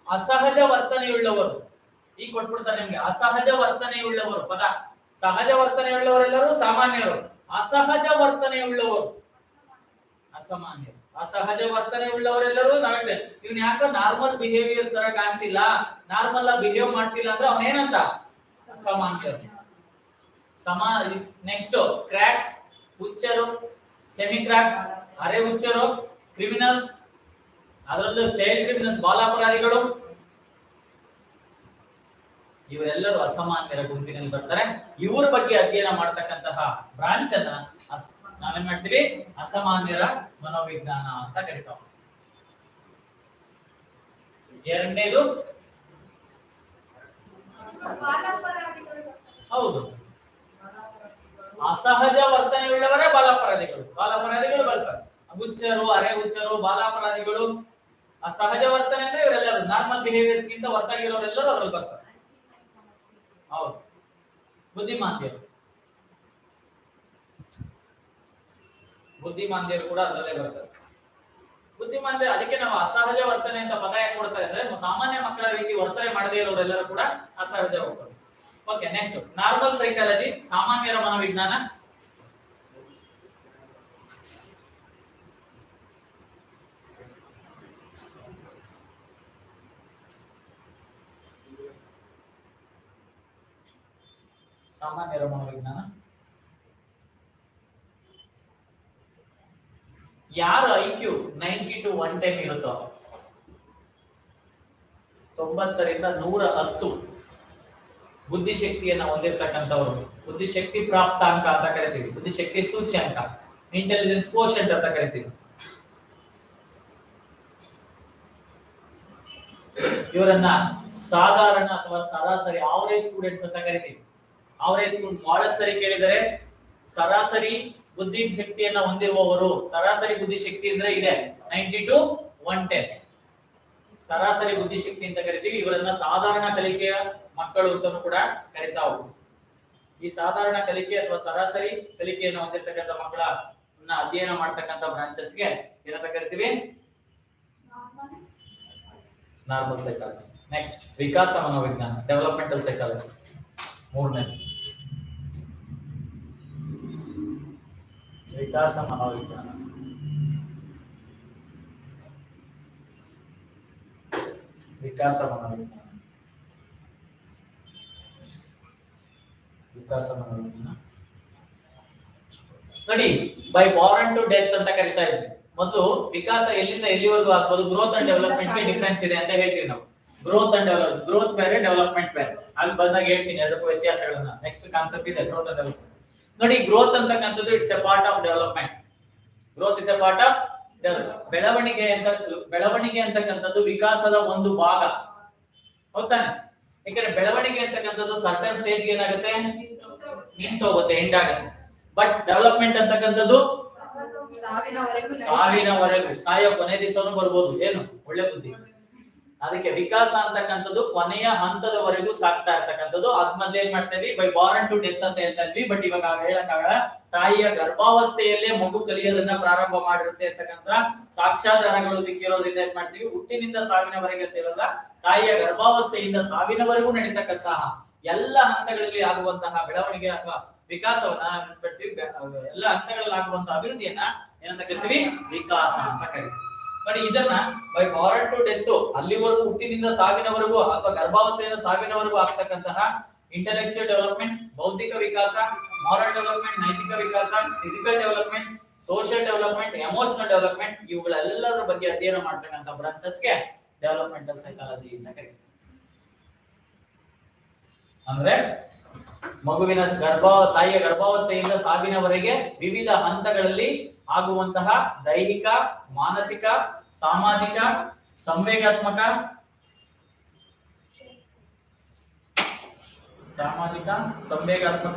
ಅಸಹಜ ವರ್ತನೆಯುಳ್ಳವರು, ಈಗ ಕೊಟ್ಬಿಡ್ತಾರೆ ನಿಮ್ಗೆ ಅಸಹಜ ವರ್ತನೆಯುಳ್ಳವರು ಪದ. ಸಹಜ ವರ್ತನೆಯುಳ್ಳವರೆಲ್ಲರೂ ಸಾಮಾನ್ಯರು, ಅಸಹಜ ವರ್ತನೆಯುಳ್ಳವರು ಅಸಾಮಾನ್ಯರು. ಅಸಹಜ ವರ್ತನೆ ಉಳ್ಳವರೆಲ್ಲರೂ ನಾವೇ ಇವ್ನ ಯಾಕ ನಾರ್ಮಲ್ ಬಿಹೇವಿಯರ್ ತರ ಕಾಣ್ತಿಲ್ಲ, ನಾರ್ಮಲ್ ಆಗಿ ಬಿಹೇವ್ ಮಾಡ್ತಿಲ್ಲ ಅಂದ್ರೆ ಅವನೇನಂತ? ಅಸಾಮಾನ್ಯರು. ನೆಕ್ಸ್ಟ್ ಕ್ರ್ಯಾಕ್ಸ್, ಹುಚ್ಚರು, ಸೆಮಿ ಕ್ರ್ಯಾಕ್, ಅರೆ ಹುಚ್ಚರು, ಕ್ರಿಮಿನಲ್ಸ್, ಅದರಲ್ಲೂ ಚೈಲ್ಡ್ ಕ್ರಿಮಿನಲ್ಸ್, ಬಾಲಾಪರಾಧಿಗಳು, ಇವರೆಲ್ಲರೂ ಅಸಾಮಾನ್ಯರ ಗುಂಪಿನಲ್ಲಿ ಬರ್ತಾರೆ. ಇವರ ಬಗ್ಗೆ ಅಧ್ಯಯನ ಮಾಡತಕ್ಕಂತಹ ಬ್ರಾಂಚ್ ಅನ್ನ ನಾವೇನ್ ಮಾಡ್ತೀವಿ? ಅಸಾಮಾನ್ಯರ ಮನೋವಿಜ್ಞಾನ ಅಂತ ಕರಿತಾವ. ಎರಡನೇದು ಹೌದು, ಅಸಹಜ ವರ್ತನೆಯುಳ್ಳವರೇ ಬಾಲಾಪರಾಧಿಗಳು. ಬಾಲಾಪರಾಧಿಗಳು ಬರ್ತಾರೆ. ಹುಚ್ಚರು, ಅರೆ ಹುಚ್ಚರು, ಬಾಲಾಪರಾಧಿಗಳು. ಅಸಹಜ ವರ್ತನೆ ಅಂದ್ರೆ ಇವರೆಲ್ಲರೂ ನಾರ್ಮಲ್ ಬಿಹೇವಿಯರ್ಸ್ ಗಿಂತ ಹೊರತಾಗಿರೋರೆಲ್ಲರೂ ಅದ್ರಲ್ಲಿ ಬರ್ತಾರೆ. ಹೌದು, ಬುದ್ಧಿಮಾಂದ್ಯರು, ಬುದ್ಧಿಮಾಂದ್ಯರು ಕೂಡ ಅದರಲ್ಲೇ ಬರ್ತಾರೆ. ಬುದ್ಧಿಮಾಂದ್ಯ, ಅದಕ್ಕೆ ನಾವು ಅಸಹಜ ವರ್ತನೆ ಅಂತ ಪದ ಯಾಕೆ ಕೊಡ್ತಾ ಇದ್ರೆ ಸಾಮಾನ್ಯ ಮಕ್ಕಳ ರೀತಿ ವರ್ತನೆ ಮಾಡದೇ ಇರೋರೆಲ್ಲರೂ ಕೂಡ ಅಸಹಜ ವರ್ತನೆ. ಓಕೆ, ನೆಕ್ಸ್ಟ್ ನಾರ್ಮಲ್ ಸೈಕಾಲಜಿ, ಸಾಮಾನ್ಯರ ಮನೋವಿಜ್ಞಾನ. ಸಾಮಾನ್ಯರ ಮನೋವಿಜ್ಞಾನ ಯಾರ ಐಕ್ಯೂ 90 to 110 ಇರುತ್ತೋ 90 ರಿಂದ 110 ಬುದ್ಧಿಶಕ್ತಿಯನ್ನ ಹೊಂದಿರತಕ್ಕಂಥವರು, ಬುದ್ಧಿಶಕ್ತಿ ಪ್ರಾಪ್ತಾಂಕ ಅಂತ ಕರಿತೀವಿ, ಬುದ್ಧಿಶಕ್ತಿ ಸೂಚ್ಯಂಕ, ಇಂಟೆಲಿಜೆನ್ಸ್ ಕೋಶೆಂಟ್ ಅಂತ ಕರಿತೀವಿ. ಇವರನ್ನ ಸಾಧಾರಣ ಅಥವಾ ಸರಾಸರಿ ಆವರೇಜ್ ಸ್ಟೂಡೆಂಟ್ಸ್ ಅಂತ ಕರಿತೀವಿ. ಆವರೇಜ್ ಸ್ಟೂಡೆಂಟ್ ಬಹಳ ಸರಿ ಕೇಳಿದರೆ ಸರಾಸರಿ ಬುದ್ಧಿಶಕ್ತಿಯನ್ನ ಹೊಂದಿರುವವರು, ಸರಾಸರಿ ಬುದ್ಧಿಶಕ್ತಿ ಅಂದ್ರೆ ಇದೆ 90 to 110, ಸರಾಸರಿ ಬುದ್ಧಿಶಕ್ತಿ ಅಂತ ಕರಿತೀವಿ. ಇವರನ್ನ ಸಾಧಾರಣ ಕಲಿಕೆಯ ಮಕ್ಕಳು ಅಂತ ಕೂಡ ಕರಿತಾ ಹೋಗ್ತೀವಿ. ಈ ಸಾಧಾರಣ ಕಲಿಕೆ ಅಥವಾ ಸರಾಸರಿ ಕಲಿಕೆಯನ್ನು ಹೊಂದಿರತಕ್ಕಂಥ ಮಕ್ಕಳನ್ನ ಅಧ್ಯಯನ ಮಾಡ್ತಕ್ಕಂಥ ಬ್ರಾಂಚಸ್ಗೆ ಏನಂತ ಕರಿತೀವಿ? Normal psychology. ನೆಕ್ಸ್ಟ್ ವಿಕಾಸ ಮನೋವಿಜ್ಞಾನ, ಡೆವಲಪ್ಮೆಂಟಲ್ ಸೈಕಾಲಜಿ, ಮೂರನೇ ವಿಕಾಸ ಮನೋವಿಜ್ಞಾನ. ವಿಕಾಸ ಮನೋವಿಜ್ಞಾನ, ವಿಕಾಸ ಮನೋವಿಜ್ಞಾನ ನೋಡಿ, ಬೈ ಬಾರ್ನ್ ಟು ಡೆತ್ ಅಂತ ಕರಿತಾ ಇದ್ವಿ. ಮೊದಲು ವಿಕಾಸ ಎಲ್ಲಿಂದ ಎಲ್ಲಿವರೆಗೂ ಆಗ್ಬೋದು, ಗ್ರೋತ್ ಅಂಡ್ ಡೆವಲಪ್ಮೆಂಟ್ ಗೆ ಡಿಫರೆನ್ಸ್ ಇದೆ ಅಂತ ಹೇಳ್ತೀವಿ ನಾವು. ಗ್ರೋತ್ ಅಂಡ್ ಡೆವಲಪ್ಮೆಂಟ್, ಗ್ರೋತ್ ಬೇರೆ, ಡೆವಲಪ್ಮೆಂಟ್ ಬೇರೆ. ಅಲ್ಲಿ ಬಂದಾಗ ಹೇಳ್ತೀನಿ ಎರಡಕ್ಕೂ ವ್ಯತ್ಯಾಸಗಳನ್ನ. ನೆಕ್ಸ್ಟ್ ಕಾನ್ಸೆಪ್ಟ್ ಇದೆ ಗ್ರೋತ್ ಅಂಡ್ ಡೆವಲಪ್ಮೆಂಟ್. ನೋಡಿ, ಗ್ರೋತ್ ಅಂತಕ್ಕಂಥದ್ದು it's A part of development. Growth is A part of ಬೆಳವಣಿಗೆ ಅಂತಕ್ಕಂಥದ್ದು ವಿಕಾಸದ ಒಂದು ಭಾಗ, ಹೌದಾನೆ? ಯಾಕಂದ್ರೆ ಬೆಳವಣಿಗೆ ಅಂತಕ್ಕಂಥದ್ದು ಸರ್ಟನ್ ಸ್ಟೇಜ್ ಏನಾಗುತ್ತೆ, ನಿಂತೋಗುತ್ತೆ, ಎಂಡ್ ಆಗುತ್ತೆ. ಬಟ್ ಡೆವಲಪ್ಮೆಂಟ್ ಅಂತಕ್ಕಂಥದ್ದು ಸಾವಿನವರೆಗೂ, ಸಾಯೋ ಕೊನೆ ದಿವಸನೂ ಬರ್ಬೋದು. ಏನು ಒಳ್ಳೆ ಬುದ್ಧಿ. ಅದಕ್ಕೆ ವಿಕಾಸ ಅಂತಕ್ಕಂಥದ್ದು ಕೊನೆಯ ಹಂತದವರೆಗೂ ಸಾಕ್ತಾ ಇರ್ತಕ್ಕಂಥದ್ದು. ಅದ್ಮೇಲೆ ಏನ್ ಮಾಡ್ತೀವಿ, ಬೈ ಬಾರ್ನ್ ಟು ಡೆತ್ ಅಂತ ಹೇಳ್ತಾ ಇದ್ವಿ. ಬಟ್ ಇವಾಗ ಹೇಳಕ್ಕಾಗಲ್ಲ, ತಾಯಿಯ ಗರ್ಭಾವಸ್ಥೆಯಲ್ಲೇ ಮಗು ಕಲಿಯೋದನ್ನ ಪ್ರಾರಂಭ ಮಾಡಿರುತ್ತೆ ಅಂತಕ್ಕಂಥ ಸಾಕ್ಷ್ಯಾಧಾರಗಳು ಸಿಕ್ಕಿರೋದ್ರಿಂದ ಏನ್ ಮಾಡ್ತೀವಿ, ಹುಟ್ಟಿನಿಂದ ಸಾವಿನವರೆಗೆ ಅಂತ ಹೇಳಲ್ಲ, ತಾಯಿಯ ಗರ್ಭಾವಸ್ಥೆಯಿಂದ ಸಾವಿನವರೆಗೂ ನಡೀತಕ್ಕಂತಹ ಎಲ್ಲ ಹಂತಗಳಲ್ಲಿ ಆಗುವಂತಹ ಬೆಳವಣಿಗೆ ಅಥವಾ ವಿಕಾಸವನ್ನ ಎಲ್ಲ ಹಂತಗಳಲ್ಲಿ ಆಗುವಂತಹ ಅಭಿವೃದ್ಧಿಯನ್ನ ಏನಂತ ಕರಿತೀವಿ, ವಿಕಾಸ ಅಂತ ಕರಿತೀವಿ. ನೋಡಿ, ಇದನ್ನ ಬೈ ಬಾರ್ನ್ ಟು ಡೆತ್, ಅಲ್ಲಿವರೆಗೂ ಹುಟ್ಟಿನಿಂದ ಸಾವಿನವರೆಗೂ ಅಥವಾ ಗರ್ಭಾವಸ್ಥೆಯಿಂದ ಸಾವಿನವರೆಗೂ ಆಗ್ತಕ್ಕಂತಹ ಇಂಟೆಲೆಕ್ಚುಯಲ್ ಡೆವಲಪ್ಮೆಂಟ್, ಬೌದ್ಧಿಕ ವಿಕಾಸ, ಮಾರಲ್ ಡೆವಲಪ್ಮೆಂಟ್, ನೈತಿಕ ವಿಕಾಸ, physical development, social development, emotional development, ಇವುಗಳೆಲ್ಲರ ಬಗ್ಗೆ ಅಧ್ಯಯನ ಮಾಡ್ತಕ್ಕಂಥ ಬ್ರಾಂಚಸ್ಗೆ ಡೆವಲಪ್ಮೆಂಟಲ್ ಸೈಕಾಲಜಿ ಅಂತ ಕರೀತೀವಿ. ಅಂದ್ರೆ ಮಗುವಿನ ತಾಯಿಯ ಗರ್ಭಾವಸ್ಥೆಯಿಂದ ಸಾವಿನವರೆಗೆ ವಿವಿಧ ಹಂತಗಳಲ್ಲಿ ಆಗುವಂತಹ ದೈಹಿಕ, ಮಾನಸಿಕ, ಸಾಮಾಜಿಕ, ಸಂವೇಗಾತ್ಮಕ,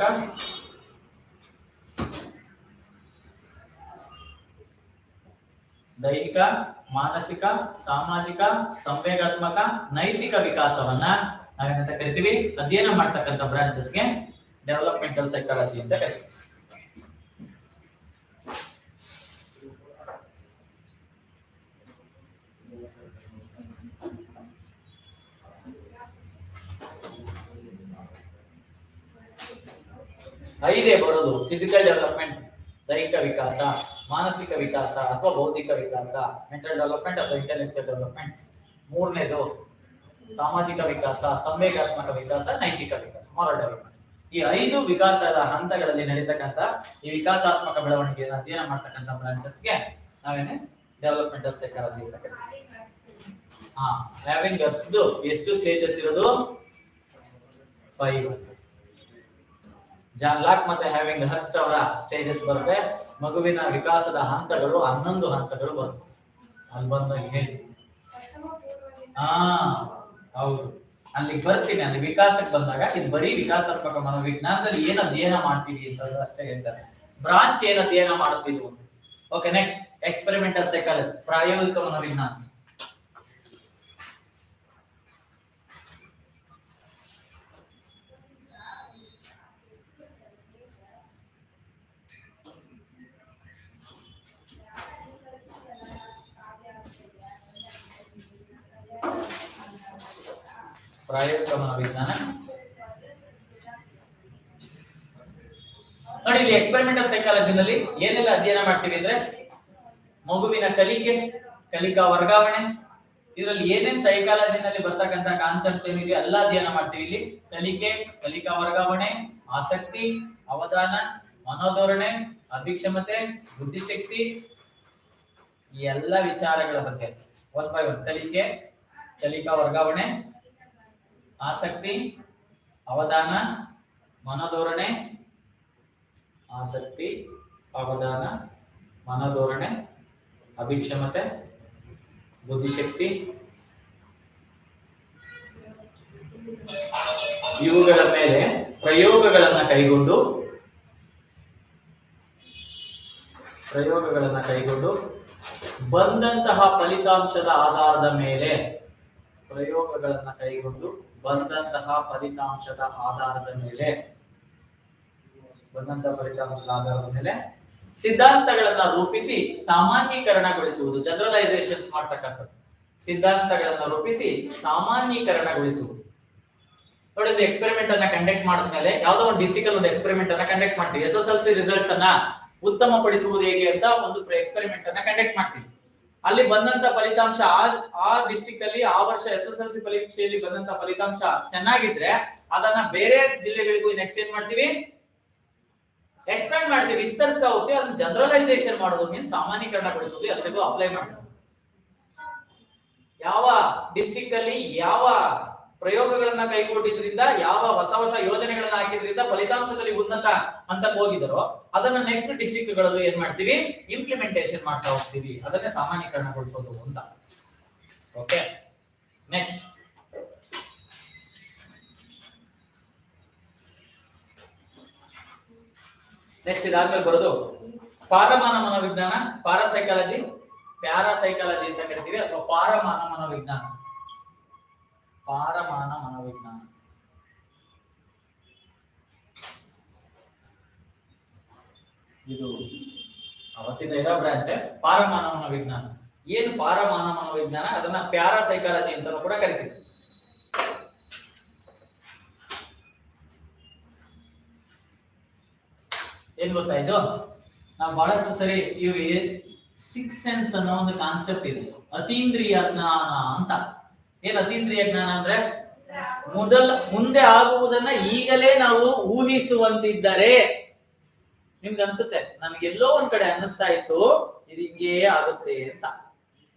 ದೈಹಿಕ, ಮಾನಸಿಕ, ಸಾಮಾಜಿಕ, ಸಂವೇಗಾತ್ಮಕ, ನೈತಿಕ ವಿಕಾಸವನ್ನ ನಾವೇನಂತ ಕರಿತೀವಿ, ಅಧ್ಯಯನ ಮಾಡ್ತಕ್ಕಂಥ ಬ್ರಾಂಚಸ್ಗೆ ಡೆವಲಪ್ಮೆಂಟಲ್ ಸೈಕಾಲಜಿ ಅಂತ ಕರಿತೀವಿ. ಐದೇ ಬರೋದು ಫಿಸಿಕಲ್ ಡೆವಲಪ್ಮೆಂಟ್, ದೈಹಿಕ ವಿಕಾಸ, ಮಾನಸಿಕ ವಿಕಾಸ ಅಥವಾ ಬೌದ್ಧಿಕ ವಿಕಾಸ, ಮೆಂಟಲ್ ಡೆವಲಪ್ಮೆಂಟ್ ಅಥವಾ ಇಂಟೆಲೆಕ್ಚುಯಲ್ ಡೆವಲಪ್ಮೆಂಟ್. ಮೂರನೇದು ಸಾಮಾಜಿಕ ವಿಕಾಸ, ಸಂವೇಗಾತ್ಮಕ ವಿಕಾಸ, ನೈತಿಕ ವಿಕಾಸ, ಮಾರಲ್ ಡೆವಲಪ್ಮೆಂಟ್. ಈ 5 ವಿಕಾಸದ ಹಂತಗಳಲ್ಲಿ ನಡೀತಕ್ಕಂಥ ಈ ವಿಕಾಸಾತ್ಮಕ ಬೆಳವಣಿಗೆಯನ್ನು ಅಧ್ಯಯನ ಮಾಡ್ತಕ್ಕಂಥ ಬ್ರಾಂಚಸ್ಗೆ ನಾವೇನೆ ಡೆವಲಪ್ಮೆಂಟಲ್ ಸೈಕಾಲಜಿ ಅಂತ ಕರೀತೀವಿ. ಹ್ಯಾವಿಂಗ್ ಇದು ಎಷ್ಟು ಸ್ಟೇಜಸ್ ಇರೋದು? 5. ಜಾನ್ ಲಾಕ್ ಮತ್ತೆ ಹ್ಯಾವಿಂಗ್ ಹರ್ಸ್ಟ್ ಅವರ ಸ್ಟೇಜಸ್ ಬರುತ್ತೆ. ಮಗುವಿನ ವಿಕಾಸದ ಹಂತಗಳು 11 ಹಂತಗಳು ಬರುತ್ತೆ. ಅಲ್ಲಿ ಬಂದಾಗ ಹೇಳಿ ಹಾ ಹೌದು, ಅಲ್ಲಿ ಬರ್ತೀನಿ. ಅಲ್ಲಿ ವಿಕಾಸಕ್ಕೆ ಬಂದಾಗ ಇದು ಬರೀ ವಿಕಾಸಾತ್ಮಕ ಮನೋವಿಜ್ಞಾನದಲ್ಲಿ ಏನ್ ಅಧ್ಯಯನ ಮಾಡ್ತೀವಿ ಅಂತ ಅಷ್ಟೇ ಹೇಳ್ತಾರೆ. ಬ್ರಾಂಚ್ ಏನ್ ಅಧ್ಯಯನ ಮಾಡ್ತೀವಿ. ಓಕೆ, ನೆಕ್ಸ್ಟ್ ಎಕ್ಸ್ಪೆರಿಮೆಂಟಲ್ ಸೈಕಾಲಜಿ, ಪ್ರಾಯೋಗಿಕ ಮನೋವಿಜ್ಞಾನ. ಪ್ರಾಯೋಗಿಕ ಮನೋವಿಜ್ಞಾನ ನೋಡಿ, ಇಲ್ಲಿ ಎಕ್ಸ್ಪೆರಿಮೆಂಟಲ್ ಸೈಕಾಲಜಿನಲ್ಲಿ ಏನೆಲ್ಲ ಅಧ್ಯಯನ ಮಾಡ್ತೀವಿ ಅಂದ್ರೆ ಮಗುವಿನ ಕಲಿಕೆ, ಕಲಿಕಾ ವರ್ಗಾವಣೆ, ಇದರಲ್ಲಿ ಏನೇನ್ ಸೈಕಾಲಜಿನಲ್ಲಿ ಬರ್ತಕ್ಕಂತ ಕಾನ್ಸೆಪ್ಟ್ಸ್ ಏನಿದೆ ಎಲ್ಲ ಅಧ್ಯಯನ ಮಾಡ್ತೀವಿ. ಇಲ್ಲಿ ಕಲಿಕೆ, ಕಲಿಕಾ ವರ್ಗಾವಣೆ, ಆಸಕ್ತಿ, ಅವಧಾನ, ಮನೋಧೋರಣೆ, ಅಭಿಕ್ಷಮತೆ, ಬುದ್ಧಿಶಕ್ತಿ, ಈ ಎಲ್ಲ ವಿಚಾರಗಳ ಬಗ್ಗೆ ಒನ್ ಬೈ ಒನ್. ಕಲಿಕೆ, ಕಲಿಕಾ ವರ್ಗಾವಣೆ, ಆಸಕ್ತಿ, ಅವಧಾನ, ಮನೋಧೋರಣೆ, ಆಸಕ್ತಿ, ಅವಧಾನ, ಮನೋಧೋರಣೆ, ಅಭಿಕ್ಷಮತೆ, ಬುದ್ಧಿಶಕ್ತಿ, ಇವುಗಳ ಮೇಲೆ ಪ್ರಯೋಗಗಳನ್ನ ಕೈಗೊಂಡು ಬಂದಂತಹ ಫಲಿತಾಂಶದ ಆಧಾರದ ಮೇಲೆ ಸಿದ್ಧಾಂತಗಳನ್ನ ರೂಪಿಸಿ ಸಾಮಾನ್ಯೀಕರಣಗೊಳಿಸುವುದು, ಜನರಲೈಸೇಷನ್ಸ್ ಮಾಡ್ತಕ್ಕಂಥದ್ದು. ಸಿದ್ಧಾಂತಗಳನ್ನ ರೂಪಿಸಿ ಸಾಮಾನ್ಯೀಕರಣಗೊಳಿಸುವುದು. ನೋಡಿ, ಒಂದು ಎಕ್ಸ್ಪೆರಿಮೆಂಟ್ ಅನ್ನ ಕಂಡಕ್ಟ್ ಮಾಡಿದ್ಮೇಲೆ ಯಾವ್ದೋ ಒಂದು ಡಿಸ್ಟ್ರಿಕ್ಟ್ ಅಲ್ಲಿ ಒಂದು ಎಕ್ಸ್ಪೆರಿಮೆಂಟ್ ಅನ್ನ ಕಂಡಕ್ಟ್ ಮಾಡ್ತೀವಿ. SSLC ರಿಸಲ್ಟ್ಸ್ ಅನ್ನ ಉತ್ತಮಪಡಿಸುವುದು ಹೇಗೆ ಅಂತ ಒಂದು ಎಕ್ಸ್ಪೆರಿಮೆಂಟ್ ಅನ್ನ ಕಂಡಕ್ಟ್ ಮಾಡ್ತೀವಿ. ಅಲ್ಲಿ ಬಂದಂತ ಫಲಿತಾಂಶ ಆ ಡಿಸ್ಟ್ರಿಕ್ಟ್ ಅಲ್ಲಿ ಆ ವರ್ಷ SSLC ಪರೀಕ್ಷೆಯಲ್ಲಿ ಬಂದಂತ ಫಲಿತಾಂಶ ಚೆನ್ನಾಗಿದ್ರೆ ಅದನ್ನ ಬೇರೆ ಜಿಲ್ಲೆಗಳಿಗೂ ನೆಕ್ಸ್ಟ್ ಏನ್ ಮಾಡ್ತೀವಿ, ಎಕ್ಸ್ಪ್ಯಾಂಡ್ ಮಾಡ್ತೀವಿ, ವಿಸ್ತರಿಸ್ತಾ ಹೋಗ್ತೀವಿ. ಅದನ್ನ ಜನರಲೈಸೇಷನ್ ಮಾಡೋದು ಮೀನ್ಸ್ ಸಾಮಾನ್ಯೀಕರಣಗೊಳಿಸೋದು, ಎಲ್ಲರಿಗೂ ಅಪ್ಲೈ ಮಾಡೋದು. ಯಾವ ಡಿಸ್ಟ್ರಿಕ್ಟ್ ಅಲ್ಲಿ ಯಾವ ಪ್ರಯೋಗಗಳನ್ನ ಕೈಗೊಂಡಿದ್ರಿಂದ, ಯಾವ ಹೊಸ ಹೊಸ ಯೋಜನೆಗಳನ್ನ ಹಾಕಿದ್ರಿಂದ ಫಲಿತಾಂಶದಲ್ಲಿ ಉನ್ನತ ಹಂತಕ್ಕೆ ಹೋಗಿದರೋ ಅದನ್ನ ನೆಕ್ಸ್ಟ್ ಡಿಸ್ಟ್ರಿಕ್ಟ್ ಗಳಲ್ಲೂ ಏನ್ ಮಾಡ್ತೀವಿ, ಇಂಪ್ಲಿಮೆಂಟೇಷನ್ ಮಾಡ್ತಾ ಹೋಗ್ತೀವಿ. ಅದನ್ನೇ ಸಾಮಾನ್ಯೀಕರಣಗೊಳಿಸೋದು ಅಂತ. ಓಕೆ, ನೆಕ್ಸ್ಟ್ ಇದಾದ್ಮೇಲೆ ಬರೋದು ಪಾರಮಾನ ಮನೋವಿಜ್ಞಾನ, ಪ್ಯಾರಾಸೈಕಾಲಜಿ ಅಂತ ಕರಿತೀವಿ, ಅಥವಾ ಪಾರಮಾನ ಮನೋವಿಜ್ಞಾನ. ಇದು ಅವತ್ತಿನ ಇರೋ ಬ್ರಾಂಚ್ ಪಾರಮಾನ ಮನೋವಿಜ್ಞಾನ. ಏನು ಪಾರಮಾನ ಮನೋವಿಜ್ಞಾನ, ಅದನ್ನ ಪ್ಯಾರಾಸೈಕಾಲಜಿ ಅಂತ ಕೂಡ ಕರಿತೀವಿ. ಏನ್ ಗೊತ್ತಾ, ಇದು ನಾವು ಬಹಳಷ್ಟು ಸರಿ ಇವ್ರಿಗೆ ಸಿಕ್ಸ್ ಸೆನ್ಸ್ ಅನ್ನೋ ಒಂದು ಕಾನ್ಸೆಪ್ಟ್ ಇದೆ, ಅತೀಂದ್ರಿಯ ಜ್ಞಾನ ಅಂತ. ಏನ್ ಅತೀಂದ್ರಿಯ ಜ್ಞಾನ ಅಂದ್ರೆ ಮುಂದೆ ಆಗುವುದನ್ನ ಈಗಲೇ ನಾವು ಊಹಿಸುವಂತಿದ್ದರೆ, ನಿಮ್ಗೆ ಅನ್ಸುತ್ತೆ ನನಗೆಲ್ಲೋ ಒಂದ್ ಕಡೆ ಅನ್ನಿಸ್ತಾ ಇತ್ತು ಇದು ಹಿಂಗೇ ಆಗುತ್ತೆ ಅಂತ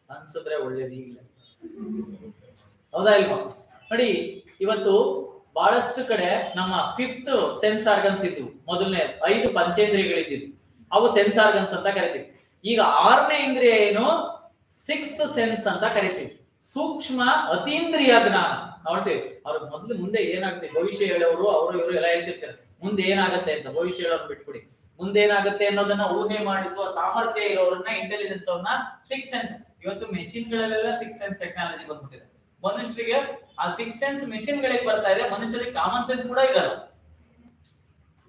ಅನ್ಸಿದ್ರೆ ಒಳ್ಳೇದು ಈಗಲೇ, ಹೌದಾ ಇಲ್ವಾ? ನೋಡಿ, ಇವತ್ತು ಬಹಳಷ್ಟು ಕಡೆ ನಮ್ಮ 5th ಸೆನ್ಸ್ ಆರ್ಗನ್ಸ್ ಇದ್ವು, ಮೊದಲನೇ 5 ಪಂಚೇಂದ್ರಿಯಗಳಿದ್ವು, ಅವು ಸೆನ್ಸ್ ಆರ್ಗನ್ಸ್ ಅಂತ ಕರಿತೀವಿ. ಈಗ 6ನೇ ಇಂದ್ರಿಯ ಏನು, 6th ಸೆನ್ಸ್ ಅಂತ ಕರಿತೀವಿ. ಸೂಕ್ಷ್ಮ ಅತೀಂದ್ರಿಯ ಜ್ಞಾನ ನೋಡ್ತೀವಿ. ಅವ್ರ ಮುಂದೆ ಏನಾಗುತ್ತೆ, ಭವಿಷ್ಯ ಹೇಳೋರು ಅವರು ಇವರು ಎಲ್ಲ ಹೇಳ್ತಿರ್ತಾರೆ, ಮುಂದೆ ಏನಾಗುತ್ತೆ ಅಂತ. ಭವಿಷ್ಯ ಹೇಳೋರು ಬಿಟ್ಬಿಡಿ, ಮುಂದೆ ಏನಾಗುತ್ತೆ ಅನ್ನೋದನ್ನ ಊಹೆ ಮಾಡಿಸುವ ಸಾಮರ್ಥ್ಯ ಇರೋರನ್ನ, ಇಂಟೆಲಿಜೆನ್ಸ್ ಅವ್ರನ್ನ 6th ಸೆನ್ಸ್. ಇವತ್ತು ಮೆಷಿನ್ ಗಳಲ್ಲೆಲ್ಲ 6th ಸೆನ್ಸ್ ಟೆಕ್ನಾಲಜಿ ಬಂದ್ಬಿಟ್ಟಿದೆ. ಮನುಷ್ಯರಿಗೆ ಆ 6th ಸೆನ್ಸ್ ಮೆಷಿನ್ ಗಳಿಗೆ ಬರ್ತಾ ಇದೆ, ಮನುಷ್ಯರಿಗೆ ಕಾಮನ್ ಸೆನ್ಸ್ ಕೂಡ ಇರಲ್ಲ.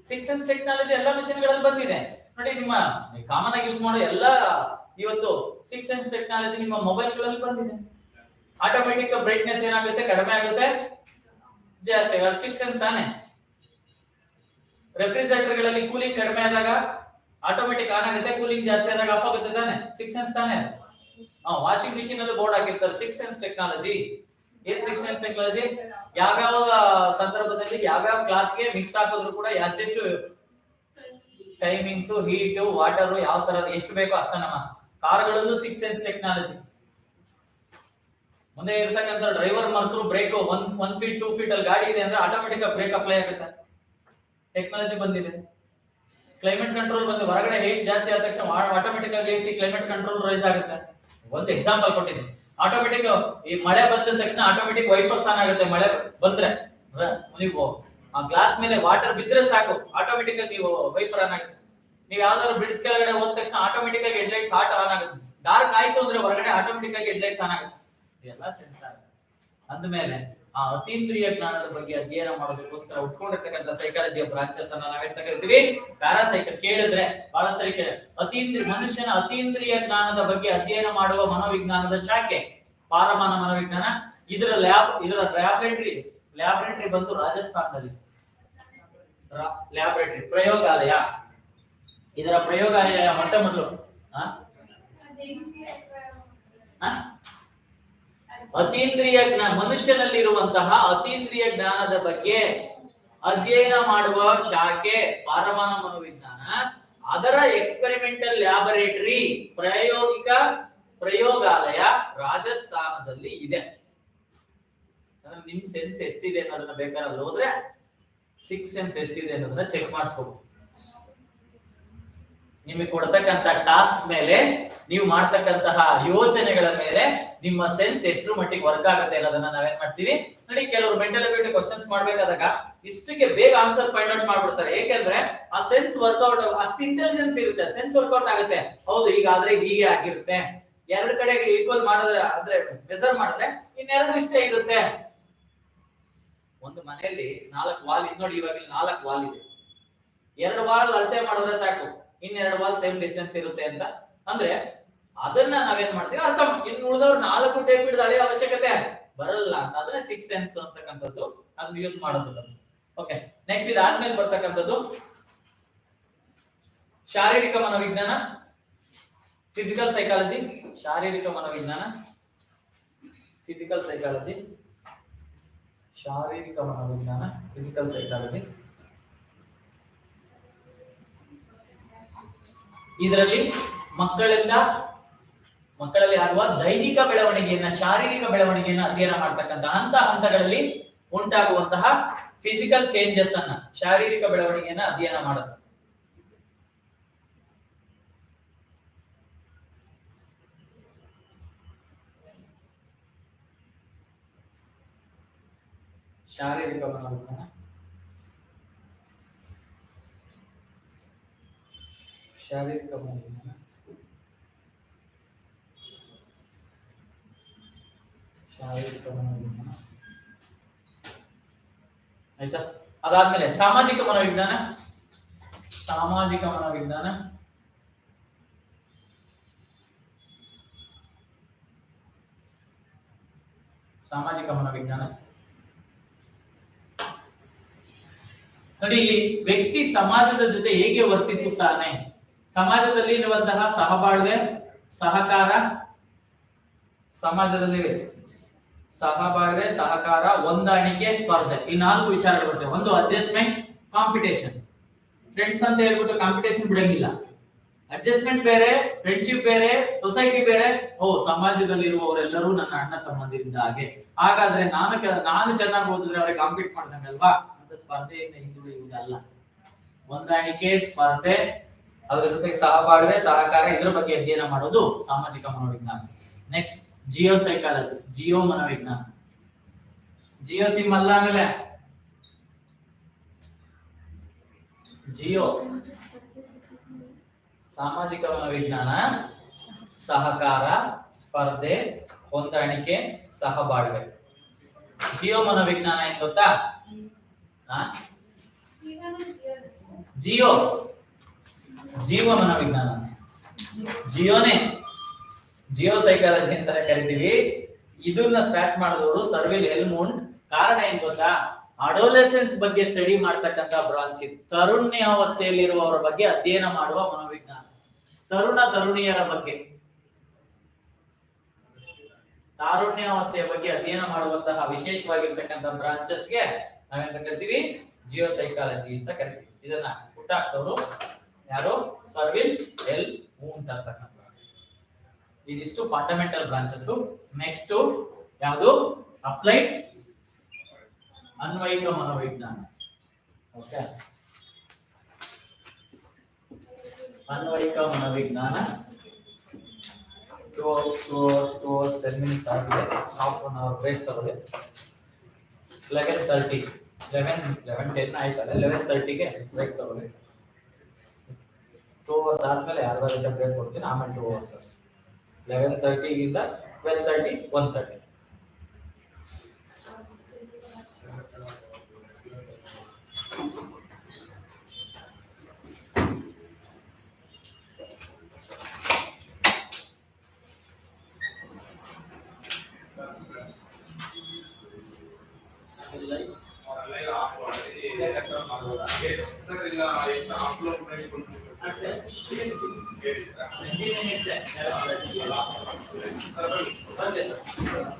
6th ಸೆನ್ಸ್ ಟೆಕ್ನಾಲಜಿ ಎಲ್ಲ ಮೆಷಿನ್ ಗಳಲ್ಲಿ ಬಂದಿದೆ. ನೋಡಿ, ನಿಮ್ಮ ಕಾಮನ್ ಆಗಿ ಯೂಸ್ ಮಾಡೋ ಎಲ್ಲ ಇವತ್ತು 6th ಸೆನ್ಸ್ ಟೆಕ್ನಾಲಜಿ ನಿಮ್ಮ ಮೊಬೈಲ್ ಗಳಲ್ಲಿ ಬಂದಿದೆ. ಆಟೋಮೆಟಿಕ್ ಬ್ರೈಟ್ನೆಸ್ ಏನಾಗುತ್ತೆ, ಕಡಿಮೆ ಆಗುತ್ತೆ, ಜಾಸ್ತಿ ಆಗುತ್ತೆ, 6th ಸೆನ್ಸ್ ತಾನೆ. ರೆಫ್ರಿಜರೇಟರ್ ಗಳಲ್ಲಿ ಕೂಲಿಂಗ್ ಕಡಿಮೆ ಆದಾಗ ಆಟೋಮೆಟಿಕ್ ಆನ್ ಆಗುತ್ತೆ, ಕೂಲಿಂಗ್ ಜಾಸ್ತಿ ಆದಾಗ ಆಫ್ ಆಗುತ್ತೆ ತಾನೆ, 6th ಸೆನ್ಸ್ ತಾನೆ. ವಾಷಿಂಗ್ ಮಿಷಿನ್ ಅಲ್ಲಿ ಬೋರ್ಡ್ ಹಾಕಿರ್ತಾರೆ 6th ಸೆನ್ಸ್ ಟೆಕ್ನಾಲಜಿ. ಏನ್ 6th ಸೆನ್ಸ್ ಟೆಕ್ನಾಲಜಿ? ಯಾವ್ಯಾವ ಸಂದರ್ಭದಲ್ಲಿ ಯಾವ್ಯಾವ ಕ್ಲಾತ್ ಗೆ ಮಿಕ್ಸ್ ಹಾಕಿದ್ರು ಕೂಡ ಎಷ್ಟು ಟೈಮಿಂಗ್ಸ್, ಹೀಟ್, ವಾಟರ್ ಯಾವ ತರ ಎಷ್ಟು ಬೇಕೋ ಅಷ್ಟನ್ನ ಮಾತ್ರ. ಕಾರ್ಗಳಲ್ಲೂ 6th ಸೆನ್ಸ್ ಟೆಕ್ನಾಲಜಿ. ಮುಂದೆ ಇರ್ತಕ್ಕಂಥ ಡ್ರೈವರ್ ಮರ್ತರು ಬ್ರೇಕ್ 1 ಫೀಟ್ 2 ಫೀಟ್ ಅಲ್ಲಿ ಗಾಡಿ ಇದೆ ಅಂದ್ರೆ ಆಟೋಮೆಟಿಕ್ ಆಗಿ ಬ್ರೇಕ್ ಅಪ್ಲೈ ಆಗುತ್ತೆ, ಟೆಕ್ನಾಲಜಿ ಬಂದಿದೆ. ಕ್ಲೈಮೇಟ್ ಕಂಟ್ರೋಲ್ ಬಂದು ಹೊರಗಡೆ ಹೀಟ್ ಜಾಸ್ತಿ ಆದ ತಕ್ಷಣ ಆಟೋಮೆಟಿಕ್ ಆಗಿ ಕ್ಲೈಮೇಟ್ ಕಂಟ್ರೋಲ್ ರೈಸ್ ಆಗುತ್ತೆ. ಒಂದು ಎಕ್ಸಾಂಪಲ್ ಕೊಟ್ಟಿದ್ದೀನಿ. ಆಟೋಮೆಟಿಕ್ ಈ ಮಳೆ ಬಂದ ತಕ್ಷಣ ಆಟೋಮೆಟಿಕ್ ವೈಫರ್ಸ್ ಆನ್ ಆಗುತ್ತೆ. ಮಳೆ ಬಂದ್ರೆ ನೀವು ಆ ಗ್ಲಾಸ್ ಮೇಲೆ ವಾಟರ್ ಬಿದ್ರೆ ಸಾಕು, ಆಟೋಮೆಟಿಕ್ ಆಗಿ ನೀವು ವೈಫರ್ ಆನ್ ಆಗುತ್ತೆ. ನೀವು ಯಾವ್ದಾದ್ರು ಬ್ರಿಡ್ಜ್ ಕೆಳಗಡೆ ಹೋದ ತಕ್ಷಣ ಆಟೋಮೆಟಿಕ್ ಆಗಿ ಹೆಡ್ಲೈಟ್ಸ್ ಆನ್ ಆಗುತ್ತೆ. ಡಾರ್ಕ್ ಆಯ್ತು ಅಂದ್ರೆ ಹೊರಗಡೆ ಆಟೋಮೆಟಿಕ್ ಆಗಿ ಹೆಡ್ಲೈಟ್ಸ್ ಆನ್ ಆಗುತ್ತೆ. ಇದೆಲ್ಲ ಸೆನ್ಸಾರ್. ಅಂದ್ಮೇಲೆ ಆ ಅತೀಂದ್ರಿಯ ಜ್ಞಾನದ ಬಗ್ಗೆ ಅಧ್ಯಯನ ಮಾಡೋದಕ್ಕೋಸ್ಕರ ಉಟ್ಕೊಂಡಿರ್ತಕ್ಕಂಥ ಸೈಕಾಲಜಿಯ ಬ್ರಾಂಚಸ್ ಅನ್ನ ನಾವೇಂತ ಕರಿತೀವಿ? ಪ್ಯಾರಾಸೈಕಲ್. ಕೇಳಿದ್ರೆ ಬಹಳ ಸರಿ ಕೇಳಿ, ಮನುಷ್ಯನ ಅತೀಂದ್ರಿಯ ಜ್ಞಾನದ ಬಗ್ಗೆ ಅಧ್ಯಯನ ಮಾಡುವ ಮನೋವಿಜ್ಞಾನದ ಶಾಖೆ ಪಾರಮಾನ ಮನೋವಿಜ್ಞಾನ. ಇದರ ಲ್ಯಾಬೊರೇಟರಿ ಬಂದು ರಾಜಸ್ಥಾನದಲ್ಲಿ. ಲ್ಯಾಬೊರೇಟರಿ ಪ್ರಯೋಗಾಲಯ. ಇದರ ಪ್ರಯೋಗಾಲಯ ಮೊಟ್ಟ ಮೊದಲು ಅತೀಂದ್ರಿಯ ಮನುಷ್ಯನಲ್ಲಿರುವಂತಹ ಅತೀಂದ್ರಿಯ ಜ್ಞಾನದ ಬಗ್ಗೆ ಅಧ್ಯಯನ ಮಾಡುವ ಶಾಖೆ ಪಾರಮಾನ ಮನೋವಿಜ್ಞಾನ. ಅದರ ಎಕ್ಸ್ಪೆರಿಮೆಂಟಲ್ ಲ್ಯಾಬೊರೇಟರಿ ಪ್ರಾಯೋಗಿಕ ಪ್ರಯೋಗಾಲಯ ರಾಜಸ್ಥಾನದಲ್ಲಿ ಇದೆ. ನಿಮ್ ಸೆನ್ಸ್ ಎಷ್ಟಿದೆ ಅನ್ನೋದನ್ನ ಬೇಕಾದ್ರೆ ಹೋದ್ರೆ ಸಿಕ್ಸ್ ಸೆನ್ಸ್ ಎಷ್ಟಿದೆ ಅನ್ನೋದನ್ನ ಚೆಕ್ ಮಾಡಿಸ್ಬೇಕು. ನಿಮಗೆ ಕೊಡ್ತಕ್ಕಂತ ಟಾಸ್ಕ್ ಮೇಲೆ, ನೀವು ಮಾಡ್ತಕ್ಕಂತಹ ಯೋಚನೆಗಳ ಮೇಲೆ ನಿಮ್ಮ ಸೆನ್ಸ್ ಎಷ್ಟು ಮಟ್ಟಿಗೆ ವರ್ಕ್ ಆಗುತ್ತೆ ಅನ್ನೋದನ್ನ ನಾವೇನ್ ಮಾಡ್ತೀವಿ ನೋಡಿ. ಕೆಲವರು ಮೆಂಟಲ್ ಅಬಿಲಿಟಿ ಕ್ವಶನ್ಸ್ ಮಾಡ್ಬೇಕಾದಾಗ ಇಷ್ಟಕ್ಕೆ ಬೇಗ ಆನ್ಸರ್ ಫೈಂಡ್ ಔಟ್ ಮಾಡ್ಬಿಡ್ತಾರೆ. ಏಕೆಂದ್ರೆ ಆ ಸೆನ್ಸ್ ವರ್ಕೌಟ್, ಅಷ್ಟು ಇಂಟೆಲಿಜೆನ್ಸ್ ಇರುತ್ತೆ, ಸೆನ್ಸ್ ವರ್ಕೌಟ್ ಆಗುತ್ತೆ. ಹೌದು, ಈಗ ಆದ್ರೆ ಇದು ಹೀಗೆ ಆಗಿರುತ್ತೆ. ಎರಡು ಕಡೆಗೆ ಈಕ್ವಲ್ ಮಾಡಿದ್ರೆ ಅಂದ್ರೆ ಮೆಸರ್ ಮಾಡಿದ್ರೆ ಇನ್ನೆರಡು ಇಷ್ಟೇ ಇರುತ್ತೆ. ಒಂದು ಮನೆಯಲ್ಲಿ 4 ವಾಲ್ ಇದೆ ನೋಡಿ, ಇವಾಗ 4 ವಾಲ್ ಇದೆ. 2 ವಾಲ್ ಅಳತೆ ಮಾಡಿದ್ರೆ ಸಾಕು, ಇನ್ನೆರಡು ವಾಲ್ ಸೇಮ್ ಡಿಸ್ಟೆನ್ಸ್ ಇರುತ್ತೆ ಅಂತ. ಅಂದ್ರೆ ಅದನ್ನ ನಾವೇನ್ ಮಾಡ್ತೀವಿ ಅರ್ಥ. ಇನ್ನು ಉಳಿದವ್ರು 4 ಟೇಪ್ ಹಿಡಿದು ಅಳೆಯೋ ಅವಶ್ಯಕತೆ ಬರಲ್ಲ ಅಂತ. ಅದನ್ನ ಸಿಕ್ಸ್ ಸೆನ್ಸ್ ಅಂತಕ್ಕಂಥದ್ದು ಅದನ್ನ ಯೂಸ್ ಮಾಡೋದು. ಓಕೆ, ನೆಕ್ಸ್ಟ್ ಇದಾದ್ಮೇಲೆ ಬರ್ತಕ್ಕಂಥದ್ದು ಶಾರೀರಿಕ ಮನೋವಿಜ್ಞಾನ, ಫಿಸಿಕಲ್ ಸೈಕಾಲಜಿ. ಶಾರೀರಿಕ ಮನೋವಿಜ್ಞಾನ, ಫಿಸಿಕಲ್ ಸೈಕಾಲಜಿ. ಶಾರೀರಿಕ ಮನೋವಿಜ್ಞಾನ, ಫಿಸಿಕಲ್ ಸೈಕಾಲಜಿ. ಇದರಲ್ಲಿ ಮಕ್ಕಳಲ್ಲಿ ಆಗುವ ದೈಹಿಕ ಬೆಳವಣಿಗೆಯನ್ನ, ಶಾರೀರಿಕ ಬೆಳವಣಿಗೆಯನ್ನ ಅಧ್ಯಯನ ಮಾಡ್ತಕ್ಕಂಥ ಹಂತಗಳಲ್ಲಿ ಉಂಟಾಗುವಂತಹ ಫಿಸಿಕಲ್ ಚೇಂಜಸ್ ಅನ್ನ, ಶಾರೀರಿಕ ಬೆಳವಣಿಗೆಯನ್ನ ಅಧ್ಯಯನ ಮಾಡುತ್ತೆ. ಶಾರೀರಿಕ ಮನೋವಿಜ್ಞಾನ, ಶಾರೀರಿಕ ಮನೋವಿಜ್ಞಾನ, ಶಾರೀರಿಕ ಮನೋವಿಜ್ಞಾನ. ಆಯ್ತಾ? ಅದಾದ್ಮೇಲೆ ಸಾಮಾಜಿಕ ಮನೋವಿಜ್ಞಾನ, ಸಾಮಾಜಿಕ ಮನೋವಿಜ್ಞಾನ. ಸಾಮಾಜಿಕ ಮನೋವಿಜ್ಞಾನ ನೋಡಿ, ಇಲ್ಲಿ ವ್ಯಕ್ತಿ ಸಮಾಜದ ಜೊತೆ ಹೇಗೆ ವರ್ತಿಸುತ್ತಾನೆ, ಸಮಾಜದಲ್ಲಿ ಇರುವಂತಹ ಸಹಬಾಳ್ವೆ, ಸಹಕಾರ, ಸಮಾಜದಲ್ಲಿ ಸಹಬಾಳ್ವೆ, ಸಹಕಾರ, ಹೊಂದಾಣಿಕೆ, ಸ್ಪರ್ಧೆ. ಈ 4 ವಿಚಾರಗಳು ಬರ್ತವೆ. ಒಂದು ಅಡ್ಜಸ್ಟ್ಮೆಂಟ್, ಕಾಂಪಿಟೇಷನ್. ಫ್ರೆಂಡ್ಸ್ ಅಂತ ಹೇಳ್ಬಿಟ್ಟು ಕಾಂಪಿಟೇಷನ್ ಬಿಡಂಗಿಲ್ಲ. ಅಡ್ಜಸ್ಟ್ಮೆಂಟ್ ಬೇರೆ, ಫ್ರೆಂಡ್ಶಿಪ್ ಬೇರೆ, ಸೊಸೈಟಿ ಬೇರೆ. ಸಮಾಜದಲ್ಲಿರುವವರೆಲ್ಲರೂ ನನ್ನ ಅಣ್ಣ ತಮ್ಮಂದಿರಿಂದ ಹಾಗಾದ್ರೆ ನಾನು ಚೆನ್ನಾಗಿ ಓದಿದ್ರೆ ಅವ್ರಿಗೆ ಕಾಂಪೀಟ್ ಮಾಡ್ದಂಗಲ್ವಾ ಅಂತ ಸ್ಪರ್ಧೆಯಿಂದ ಹಿಂದುಳಿಯುವುದಲ್ಲ. ಹೊಂದಾಣಿಕೆ, ಸ್ಪರ್ಧೆ, ಅದರ ಜೊತೆಗೆ ಸಹಬಾಳ್ವೆ, ಸಹಕಾರ, ಇದ್ರ ಬಗ್ಗೆ ಅಧ್ಯಯನ ಮಾಡೋದು ಸಾಮಾಜಿಕ ಮನೋವಿಜ್ಞಾನ. ನೆಕ್ಸ್ಟ್ ಜಿಯೋ ಸೈಕಾಲಜಿ, ಜಿಯೋ ಮನೋವಿಜ್ಞಾನ. ಜಿಯೋ ಸಿಮ್ ಅಲ್ಲ, ಆಮೇಲೆ ಜಿಯೋ ಸಾಮಾಜಿಕ ಮನೋವಿಜ್ಞಾನ, ಸಹಕಾರ, ಸ್ಪರ್ಧೆ, ಹೊಂದಾಣಿಕೆ, ಸಹಬಾಳ್ವೆ. ಜಿಯೋ ಮನೋವಿಜ್ಞಾನ ಏನ್ ಗೊತ್ತಾ? ಜಿಯೋ ಜೀವ ಮನೋವಿಜ್ಞಾನ, ಜಿಯೋನೇ ಜಿಯೋ ಸೈಕಾಲಜಿ ಅಂತಾನೆ ಕರಿತೀವಿ. ಇದನ್ನ ಸ್ಟಾರ್ಟ್ ಮಾಡಿದವರು ಸರ್ವಿಲ್ ಹೆಲ್ಮುಂಡ್. ಕಾರಣ ಏನ್ ಗೊತ್ತಾ? ಅಡೋಲೆಸೆನ್ಸ್ ಬಗ್ಗೆ ಸ್ಟಡಿ ಮಾಡ್ತಕ್ಕಂಥ ಬ್ರಾಂಚ್ ಇದು. ತರುಣ್ಯಾವಸ್ಥೆಯಲ್ಲಿರುವವರ ಬಗ್ಗೆ ಅಧ್ಯಯನ ಮಾಡುವ ಮನೋವಿಜ್ಞಾನ. ತರುಣಿಯರ ಬಗ್ಗೆ, ತಾರುಣ್ಯಾವಸ್ಥೆಯ ಬಗ್ಗೆ ಅಧ್ಯಯನ ಮಾಡುವಂತಹ ವಿಶೇಷವಾಗಿರ್ತಕ್ಕಂಥ ಬ್ರಾಂಚಸ್ಗೆ ನಾವೇಂತ ಕರಿತೀವಿ? ಜಿಯೋ ಸೈಕಾಲಜಿ ಅಂತ ಕರಿತೀವಿ. ಇದನ್ನ ಹುಟ್ಟಾಕ್ತವರು ಯಾರು? ಸರ್ವಿಲ್ ಹೆಲ್ಮುಂಡ್ ಅಂತಕ್ಕಂಥ. ಇದಿಷ್ಟು ಫಂಡಮೆಂಟಲ್ ಬ್ರಾಂಚಸ್. ನೆಕ್ಸ್ಟ್ ಯಾವುದು? ಅಪ್ಲೈಡ್ ಅನ್ವಯಿಕ ಮನೋವಿಜ್ಞಾನ. ಓಕೆ, ಅನ್ವಯಿಕ ಮನೋವಿಜ್ಞಾನ 2 hours 10 minutes ಆಗಿದೆ. ಹಾಫ್ ಅನ್ ಅವರ್ ಬ್ರೇಕ್ ತಗೊಳ್ಳಿ. 11:30 11:10 ಆಯ್ತಲ್ಲ, 11:30ಗೆ ಬ್ರೇಕ್ ತಗೊಳ್ಳಿ. 2 hours ಆದ್ಮೇಲೆ ಅರ್ಧ ಗಂಟೆ ಬ್ರೇಕ್ ಕೊಡ್ತೀನಿ, ಆಮೇಲೆ 2 hours ಅಷ್ಟೇ. 11:30 ಗಿಂತ 12:30 1:30. ಸರ್ ಇಲ್ಲ ಅಪ್ಲೋಡ್ ಮಾಡಿಕೊಂಡು ಅಷ್ಟೇ 20 minutes. Okay sir.